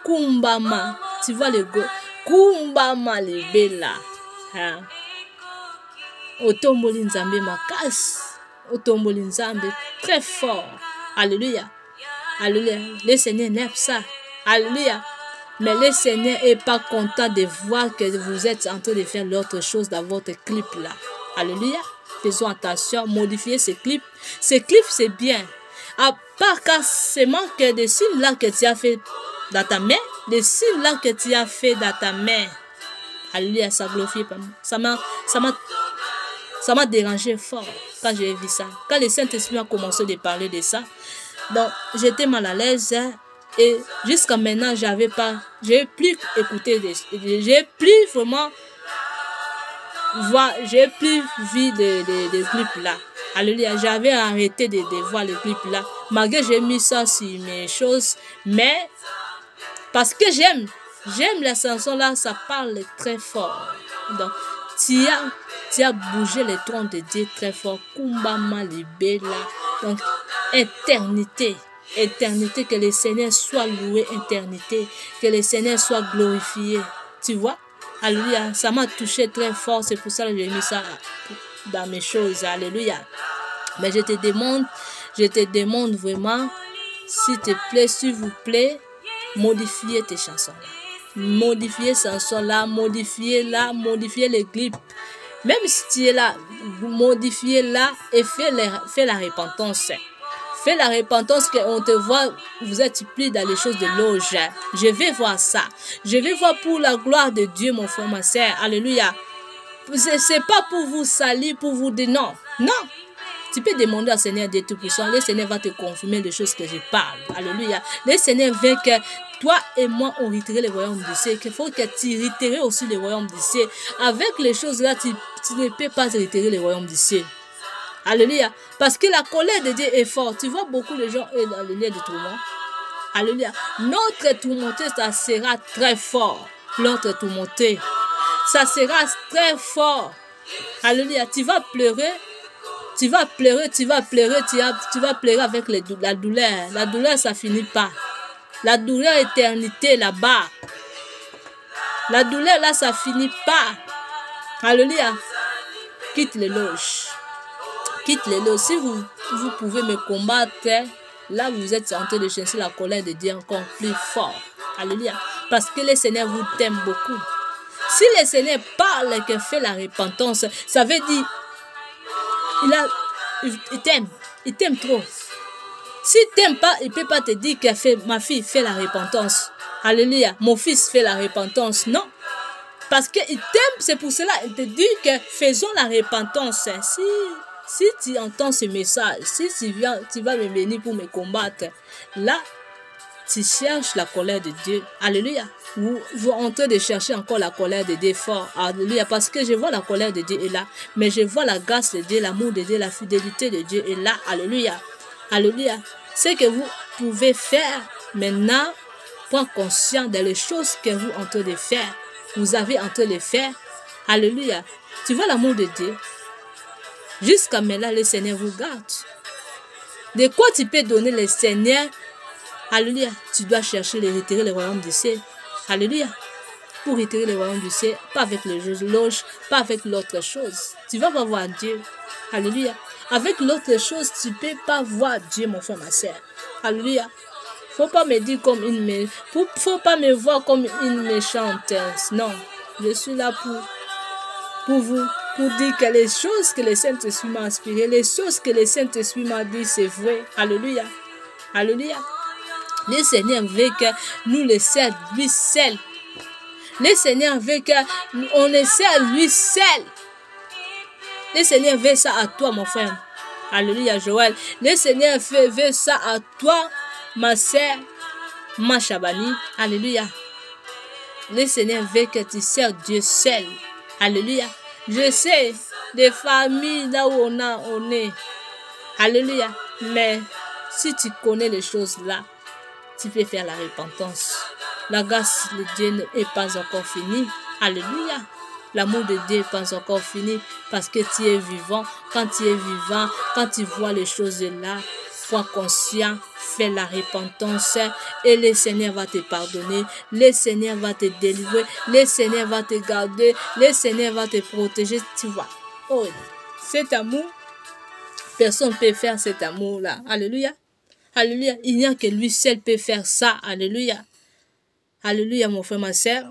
Kumbama, tu vois le go. Kumbama Libella. Otomboli Nzambe makas. Otomboli Nzambe très fort. Alléluia. Alléluia. Le Seigneur n'aime ça. Alléluia. Mais le Seigneur n'est pas content de voir que vous êtes en train de faire l'autre chose dans votre clip là. Alléluia. Faisons attention, modifier ces clips. Ces clips, c'est bien. À part quand c'est manque des signes là que tu as fait dans ta main, des signes là que tu as fait dans ta main. Alléluia, ça glorifie pas. Ça m'a dérangé fort quand j'ai vu ça. Quand le Saint-Esprit a commencé de parler de ça, donc j'étais mal à l'aise et jusqu'à maintenant, j'ai plus écouté, j'ai plus vraiment j'ai plus vu des clips là. Alléluia, j'avais arrêté de voir les clips là. Malgré j'ai mis ça sur mes choses, mais parce que j'aime la chanson là, ça parle très fort. Donc, tu as bougé les trônes de Dieu très fort. Kumbama libela. Donc, éternité. Éternité, que le Seigneur soit loué, éternité. Que le Seigneur soit glorifié. Tu vois? Alléluia. Ça m'a touché très fort. C'est pour ça que j'ai mis ça dans mes choses. Alléluia. Mais je te demande vraiment, s'il vous plaît, modifiez tes chansons là. Modifiez ces chansons là, modifiez les clips. Même si tu es là, modifiez là et fais la repentance. Fais la repentance, qu'on te voit, vous êtes plus dans les choses de loge. Je vais voir ça. Je vais voir pour la gloire de Dieu, mon frère, ma soeur. Alléluia. C'est pas pour vous salir, pour vous dire non. Non. Tu peux demander au Seigneur Dieu Tout-Puissant. Le Seigneur va te confirmer les choses que je parle. Alléluia. Le Seigneur veut que toi et moi, on retire le royaume du ciel. Qu'il faut que tu retires aussi le royaume du ciel. Avec les choses là, tu ne peux pas retirer le royaume du ciel. Alléluia. Parce que la colère de Dieu est forte. Tu vois, beaucoup de gens sont dans le lieu de tourment. Alléluia. Notre tourmenté, ça sera très fort. Notre tourmenté, ça sera très fort. Alléluia. Tu vas pleurer. Tu vas pleurer avec la douleur. La douleur, ça finit pas. La douleur, éternité là-bas. La douleur, là, ça finit pas. Alléluia. Quitte les loges. Quitte les loges. Si vous pouvez me combattre, là, vous êtes en train de chercher la colère de Dieu encore plus fort. Alléluia. Parce que le Seigneur vous t'aime beaucoup. Si le Seigneur parle que fait la repentance, ça veut dire il t'aime trop. S'il t'aime pas, il peut pas te dire que ma fille fait la repentance. Alléluia. Mon fils fait la repentance. Non. Parce qu'il t'aime, c'est pour cela qu'il te dit que faisons la repentance. Si tu entends ce message, si tu vas me venir pour me combattre, là, tu cherches la colère de Dieu. Alléluia. Vous en train de chercher encore la colère de Dieu fort. Alléluia. Parce que je vois la colère de Dieu est là. Mais je vois la grâce de Dieu, l'amour de Dieu, la fidélité de Dieu est là. Alléluia. Alléluia. Ce que vous pouvez faire maintenant, prendre conscience des choses que vous êtes en train de faire. Vous avez en train de faire. Alléluia. Tu vois l'amour de Dieu. Jusqu'à maintenant, le Seigneur vous garde. De quoi tu peux donner le Seigneur? Alléluia. Tu dois chercher de retirer le royaume du ciel. Alléluia. Pour retirer le royaume du ciel, pas avec les loges, pas avec l'autre chose. Tu vas pas voir Dieu. Alléluia. Avec l'autre chose, tu ne peux pas voir Dieu, mon frère, ma soeur. Alléluia. Faut pas me dire comme faut pas me voir comme une méchante. Non. Je suis là pour vous. Pour dire que les choses que le Saint-Esprit m'a inspirées, les choses que le Saint-Esprit m'a dit, c'est vrai. Alléluia. Alléluia. Le Seigneur veut que nous le servions lui seul. Le Seigneur veut qu'on le serve lui seul. Le Seigneur veut ça à toi, mon frère. Alléluia, Joël. Le Seigneur veut ça à toi, ma sœur, ma Chabani. Alléluia. Le Seigneur veut que tu serves Dieu seul. Alléluia. Je sais, des familles là où on est. Alléluia. Mais si tu connais les choses là, tu peux faire la repentance. La grâce de Dieu n'est pas encore finie. Alléluia. L'amour de Dieu n'est pas encore fini parce que tu es vivant. Quand tu es vivant, quand tu vois les choses là, sois conscient, fais la repentance et le Seigneur va te pardonner. Le Seigneur va te délivrer. Le Seigneur va te garder. Le Seigneur va te protéger. Tu vois. Oh, cet amour, personne ne peut faire cet amour là. Alléluia. Alléluia. Il n'y a que lui seul peut faire ça. Alléluia. Alléluia, mon frère, ma soeur.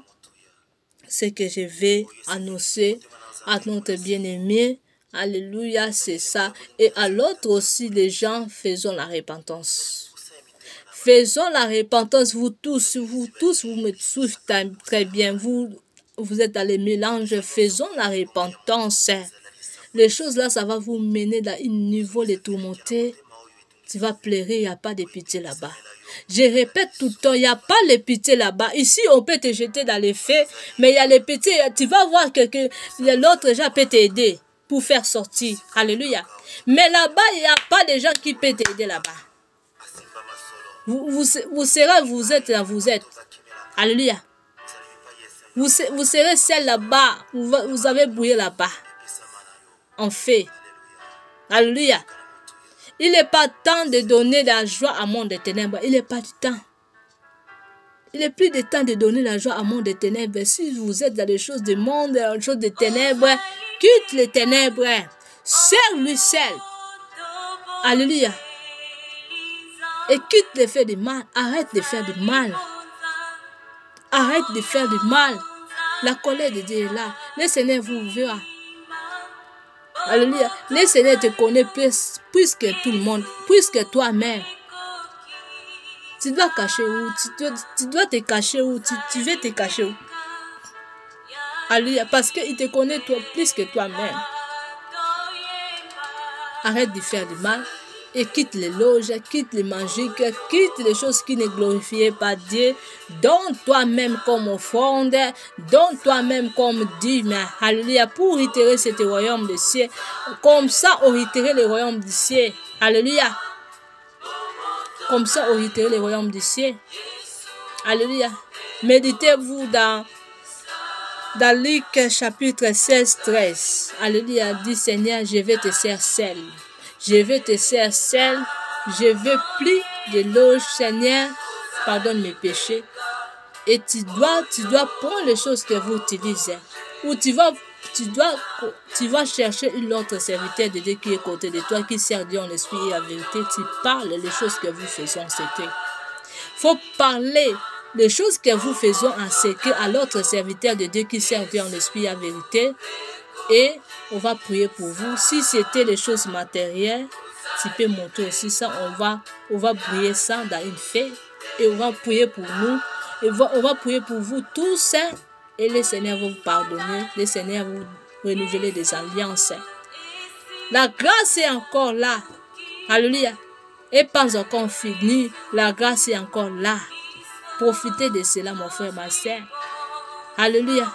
C'est que je vais annoncer à notre bien-aimé. Alléluia, c'est ça. Et à l'autre aussi, les gens, faisons la repentance. Faisons la repentance, vous tous, vous me suivez très bien. Vous êtes dans les mélanges. Faisons la repentance. Les choses là, ça va vous mener dans un niveau de tourmenté. Tu vas pleurer, il n'y a pas de pitié là-bas. Je répète tout le temps, il n'y a pas de pitié là-bas. Ici, on peut te jeter dans les faits, mais il y a les pitiés. Tu vas voir que l'autre gens peut t'aider pour faire sortir. Alléluia. Mais là-bas, il n'y a pas de gens qui peuvent t'aider là-bas. Vous serez, vous êtes là, vous êtes. Alléluia. Vous serez seul là-bas. Vous avez bouillé là-bas. En fait. Alléluia. Il n'est pas temps de donner la joie à monde des ténèbres. Il n'est pas du temps. Il n'est plus de temps de donner la joie à monde des ténèbres. Si vous êtes dans les choses du monde, dans les choses des ténèbres, quitte les ténèbres. Serre-lui seul. Alléluia. Et quitte de faire du mal. Arrête de faire du mal. Arrête de faire du mal. La colère de Dieu est là. Le Seigneur vous verra. Alléluia. Le Seigneur te connaît plus que tout le monde, plus que toi-même. Tu dois cacher où? Tu dois te cacher où? Tu veux te cacher où? Alléluia. Parce qu'il te connaît toi plus que toi-même. Arrête de faire du mal. Et quitte les loges, quitte les magiques, quitte les choses qui ne glorifient pas Dieu. Donne toi-même comme offrande, donne toi-même comme dîme. Alléluia. Pour itérer ce royaume de ciel. Comme ça, on itérer le royaume du ciel. Alléluia. Comme ça, on itérer le royaume du ciel. Alléluia. Méditez-vous dans Luc chapitre 16, 13. Alléluia. Dit Seigneur, je vais te servir seul. Je vais te servir seul. Je veux plus de loge, Seigneur. Pardonne mes péchés. Et tu dois prendre les choses que vous utilisez. Ou tu vas chercher une autre serviteur de Dieu qui est à côté de toi, qui sert Dieu en esprit et en vérité. Tu parles les choses que vous faisons en secret. Faut parler les choses que vous faisons en secret à l'autre serviteur de Dieu qui sert Dieu en esprit et en vérité. Et on va prier pour vous. Si c'était les choses matérielles, tu peux monter aussi ça. On va prier ça dans une fête. Et on va prier pour nous. Et on va prier pour vous tous. Et le Seigneur va vous pardonner. Le Seigneur va vous renouveler des alliances. La grâce est encore là. Alléluia. Et pas encore fini. La grâce est encore là. Profitez de cela, mon frère, ma soeur. Alléluia.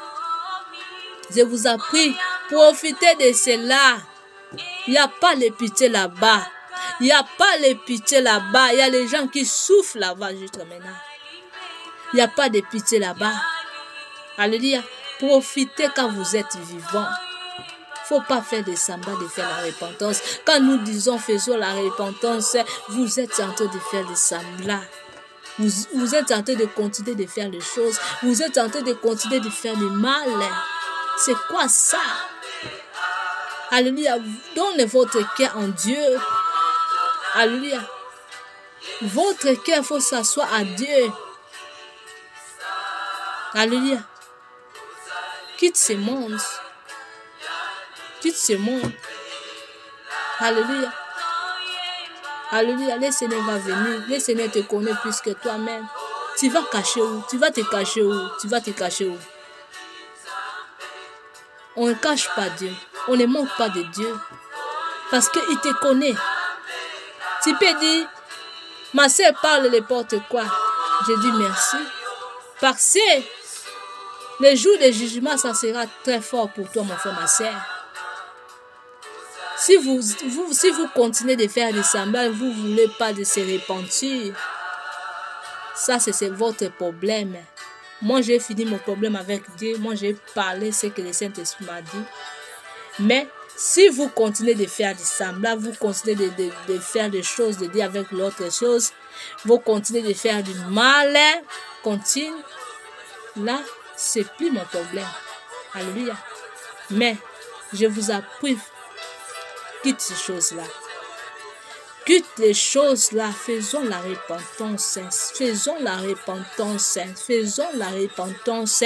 Je vous en prie. Profitez de cela. Il n'y a pas de pitié là-bas. Il n'y a pas de pitié là-bas. Il y a les gens qui souffrent là-bas juste maintenant. Il n'y a pas de pitié là-bas. Alléluia. Profitez quand vous êtes vivant. Il ne faut pas faire des semblants de faire la repentance. Quand nous disons faisons la repentance, vous êtes en train de faire des semblants. Vous êtes en train de continuer de faire les choses. Vous êtes en train de continuer de faire du mal. C'est quoi ça? Alléluia. Donnez votre cœur en Dieu. Alléluia. Votre cœur, il faut s'asseoir à Dieu. Alléluia. Quitte ce monde. Quitte ce monde. Alléluia. Alléluia. Le Seigneur va venir. Le Seigneur te connaît plus que toi-même. Tu vas cacher où? Tu vas te cacher où? Tu vas te cacher où? On ne cache pas Dieu. On ne manque pas de Dieu. Parce qu'il te connaît. Tu peux dire, ma soeur parle n'importe quoi. Je dis merci. Parce que le jour de jugement, ça sera très fort pour toi, mon frère, ma soeur. Si vous continuez de faire des semblants, vous ne voulez pas de se repentir. Ça, c'est votre problème. Moi, j'ai fini mon problème avec Dieu. Moi, j'ai parlé ce que le Saint-Esprit m'a dit. Mais si vous continuez de faire des semblants, vous continuez de faire des choses, de dire avec l'autre chose, vous continuez de faire du mal, continue. Là, c'est plus mon problème. Alléluia. Mais, je vous approuve. Quitte ces choses-là. Quitte les choses là, faisons la repentance, faisons la repentance, faisons la repentance.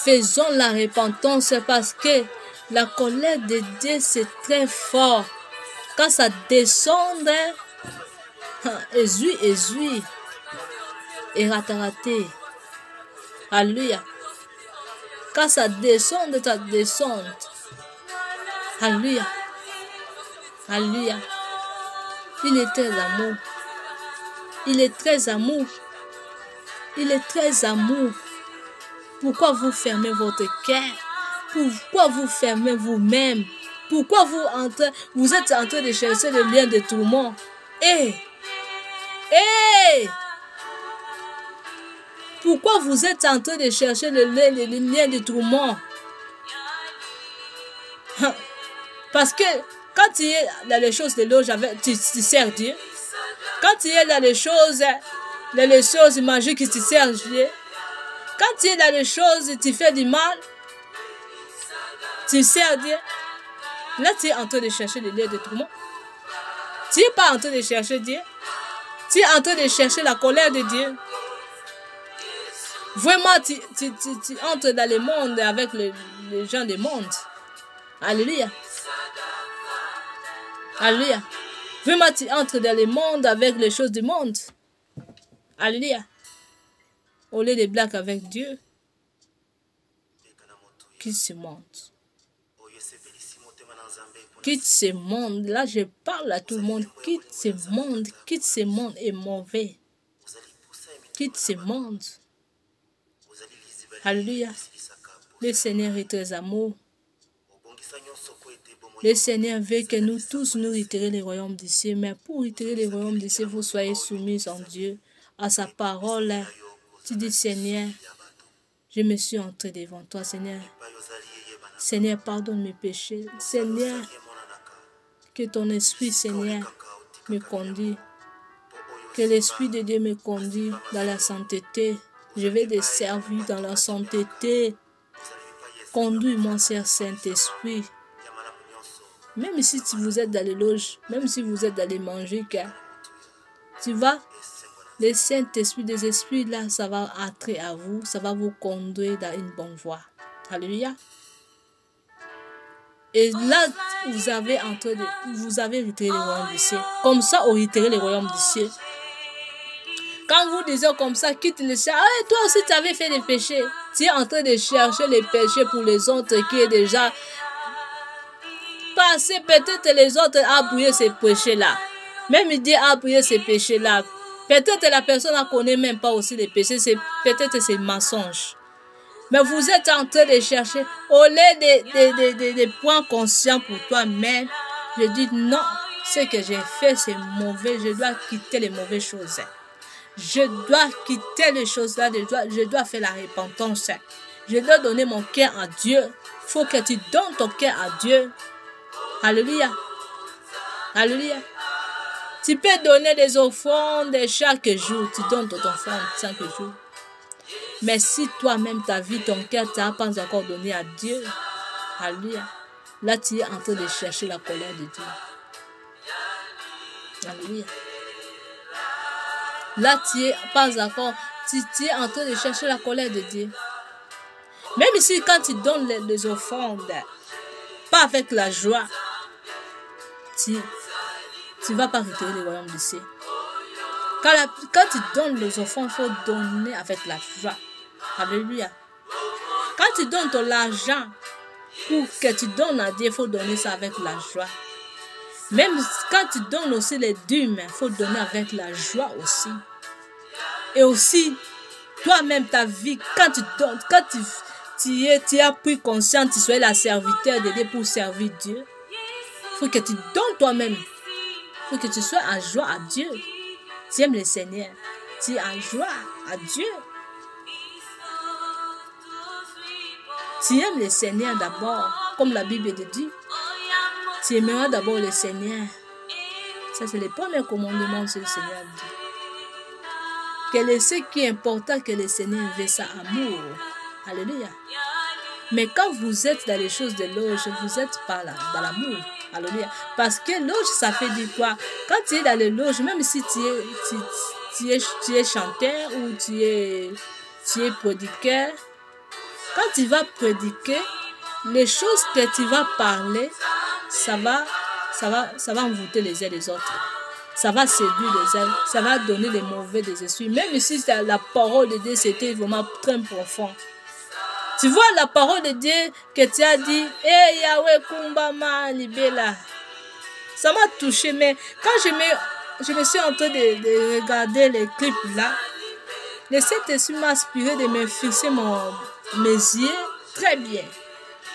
Faisons la repentance parce que la colère de Dieu c'est très fort. Quand ça descend, Ezui, et raté. Alléluia. Quand ça descend, ça descend. Alléluia. Alléluia. Il est très amour. Il est très amour. Il est très amour. Pourquoi vous fermez votre cœur? Pourquoi vous fermez vous-même? Pourquoi vous êtes en train de chercher le lien de tourment? Pourquoi vous êtes en train de chercher le lien de tourment? Parce que quand tu es dans les choses de l'eau, tu sers Dieu. Quand tu es dans les choses magiques, tu sers Dieu. Quand tu es dans les choses, tu fais du mal, tu sers Dieu. Là, tu es en train de chercher le lien de tourment. Tu n'es pas en train de chercher Dieu. Tu es en train de chercher la colère de Dieu. Vraiment, tu entres dans le monde avec les gens du monde. Alléluia. Alléluia. Vraiment, tu entres dans le monde avec les choses du monde. Alléluia. Au lieu de blagues avec Dieu, quitte ce monde. Quitte ce monde. Là, je parle à tout le monde. Quitte ce monde. Quitte ce monde est mauvais. Quitte ce monde. Alléluia. Le Seigneur est très amour. Le Seigneur veut que nous tous nous retirions les royaumes des cieux. Mais pour retirer les royaumes des cieux, vous soyez soumis en Dieu, à sa parole. Tu dis, Seigneur, je me suis entré devant toi, Seigneur. Seigneur, pardonne mes péchés. Seigneur, que ton esprit, Seigneur, me conduit. Que l'esprit de Dieu me conduit dans la sainteté. Je vais te servir dans la sainteté. Conduis-moi, cher Saint-Esprit. Même si vous êtes dans les loges, même si vous êtes dans les manger, tu vas, le Saint-Esprit des esprits, là, ça va attrer à vous, ça va vous conduire dans une bonne voie. Alléluia. Et là, vous avez retiré les royaumes du ciel. Comme ça, on retire les royaumes du ciel. Quand vous disiez comme ça, quitte le ciel. Ah, toi aussi, tu avais fait des péchés. Tu es en train de chercher les péchés pour les autres qui est déjà passé. Peut-être les autres ont brouillé ces péchés-là. Même Dieu a brouillé ces péchés-là. Peut-être la personne ne connaît même pas aussi les péchés. Peut-être c'est mensonge. Mais vous êtes en train de chercher. Au lieu de prendre conscience pour toi-même, je dis non. Ce que j'ai fait, c'est mauvais. Je dois quitter les mauvaises choses. Je dois quitter les choses-là. Je dois faire la repentance. Je dois donner mon cœur à Dieu. Il faut que tu donnes ton cœur à Dieu. Alléluia. Alléluia. Tu peux donner des offrandes chaque jour. Tu donnes ton offrande chaque jour. Mais si toi-même, ta vie, ton cœur, tu n'as pas encore donné à Dieu, alléluia, là, tu es en train de chercher la colère de Dieu. Alléluia. Là, tu es pas encore, tu es en train de chercher la colère de Dieu. Même ici, quand tu donnes les offrandes, pas avec la joie, tu ne vas pas retirer le royaume du ciel. Quand tu donnes les offrandes, il faut donner avec la joie. Alléluia. Quand tu donnes ton argent, pour que tu donnes à Dieu, il faut donner ça avec la joie. Même quand tu donnes aussi les dîmes, il faut donner avec la joie aussi. Et aussi, toi-même, ta vie, quand tu donnes, quand tu as pris conscience, tu sois la serviteur de Dieu pour servir Dieu. Il faut que tu donnes toi-même. Il faut que tu sois en joie à Dieu. Tu aimes le Seigneur. Tu es en joie à Dieu. Tu aimes le Seigneur d'abord, comme la Bible te dit. Tu aimeras d'abord le Seigneur. Ça, c'est le premier commandement que le Seigneur dit. Ce qui est important, que le Seigneur veut ça amour. Alléluia. Mais quand vous êtes dans les choses de l'autre, vous n'êtes pas là, dans l'amour. Alléluia. Parce que loge, ça fait dire quoi? Quand tu es dans les loges, même si tu es chanteur ou tu es prédicateur, quand tu vas prédiquer, les choses que tu vas parler, ça va envoûter les uns les autres. Ça va séduire les uns, ça va donner les mauvais des esprits. Même si la parole de Dieu, c'était vraiment très profond. Tu vois la parole de Dieu que tu as dit, hey Yahweh Kumbama Libela. Ça m'a touché, mais quand je me suis en train de regarder les clips là, le Saint-Esprit m'a inspiré de me fixer mes yeux très bien.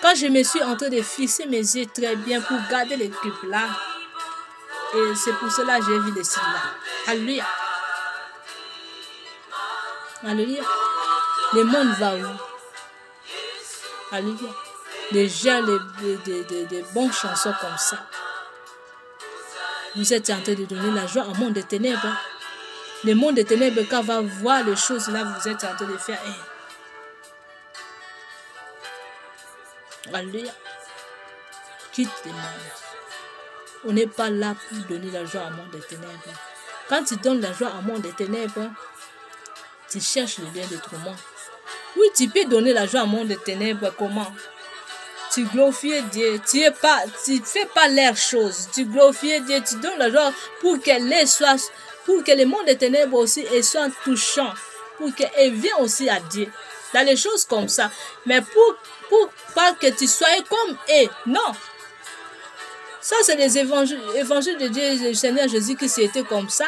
Quand je me suis en train de fixer mes yeux très bien pour garder les clips là, et c'est pour cela que j'ai vu les signes là. Alléluia. Alléluia. Le monde va où? Alléluia. Les gens, des bonnes chansons comme ça. Vous êtes en train de donner la joie au monde des ténèbres. Le monde des ténèbres, quand va voir les choses là, vous êtes en train de faire. Alléluia. Quitte les mondes. On n'est pas là pour donner la joie au monde des ténèbres. Quand tu donnes la joie au monde des ténèbres, tu cherches le bien de tout le monde. Oui, tu peux donner la joie au monde des ténèbres. Comment? Tu glorifies Dieu. Tu ne fais pas l'air chose. Tu glorifies Dieu. Tu donnes la joie pour que le monde des ténèbres aussi soit touchant. Pour qu'elle vienne aussi à Dieu. Dans les choses comme ça. Mais pour pas que tu sois comme eux. Non. Ça, c'est les évangiles de Dieu, le Seigneur Jésus qui était comme ça.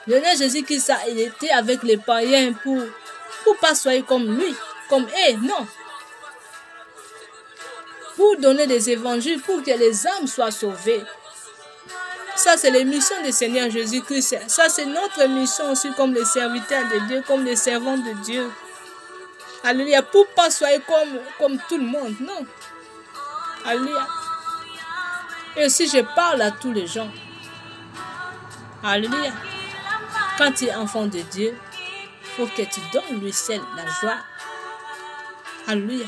Le Seigneur Jésus qui il était avec les païens pour pas soyez comme lui, comme eux, non. Pour donner des évangiles, pour que les âmes soient sauvées. Ça, c'est les missions du Seigneur Jésus-Christ. Ça, c'est notre mission aussi comme les serviteurs de Dieu, comme les servants de Dieu. Alléluia. Pour pas soyez comme tout le monde, non. Alléluia. Et aussi, je parle à tous les gens. Alléluia. Quand tu es enfant de Dieu, il faut que tu donnes lui seul la joie. Alléluia.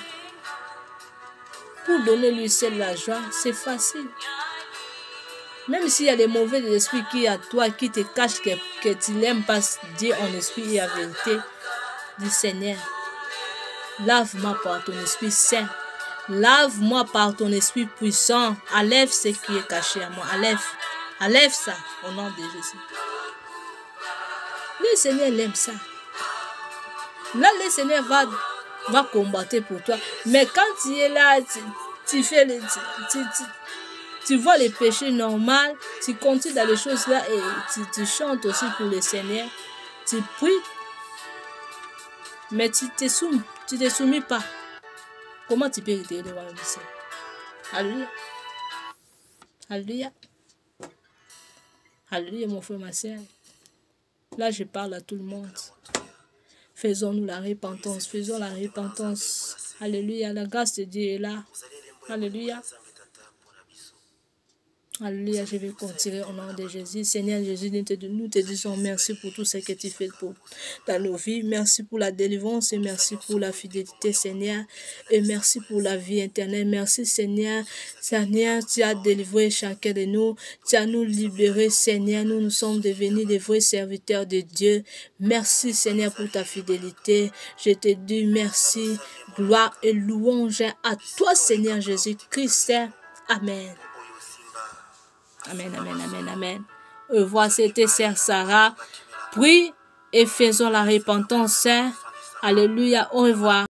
Pour donner lui seul la joie, c'est facile. Même s'il y a des mauvais esprits qui à toi, qui te cachent que tu n'aimes pas Dieu en esprit et en vérité, dis Seigneur, lave-moi par ton esprit saint. Lave-moi par ton esprit puissant. Enlève ce qui est caché à moi. Enlève ça au nom de Jésus. Le Seigneur l'aime ça. Là, le Seigneur va combattre pour toi. Mais quand tu es là, tu vois les péchés normaux, tu continues dans les choses là et tu chantes aussi pour le Seigneur. Tu pries. Mais tu te soumis pas. Comment tu peux retirer devant le Seigneur? Alléluia. Alléluia. Alléluia, mon frère, ma soeur. Là, je parle à tout le monde. Faisons-nous la repentance. Faisons la repentance. Alléluia. La grâce de Dieu est là. Alléluia. Alléluia, je vais continuer au nom de Jésus. Seigneur Jésus, nous te disons merci pour tout ce que tu fais dans nos vies. Merci pour la délivrance et merci pour la fidélité, Seigneur. Et merci pour la vie éternelle. Merci, Seigneur. Seigneur, tu as délivré chacun de nous. Tu as nous libérés, Seigneur. Nous sommes devenus des vrais serviteurs de Dieu. Merci, Seigneur, pour ta fidélité. Je te dis merci. Gloire et louange à toi, Seigneur Jésus-Christ. Amen. Amen, amen, amen, amen. Au revoir, c'était Sœur Sarah. Prie et faisons la repentance. Alléluia, au revoir.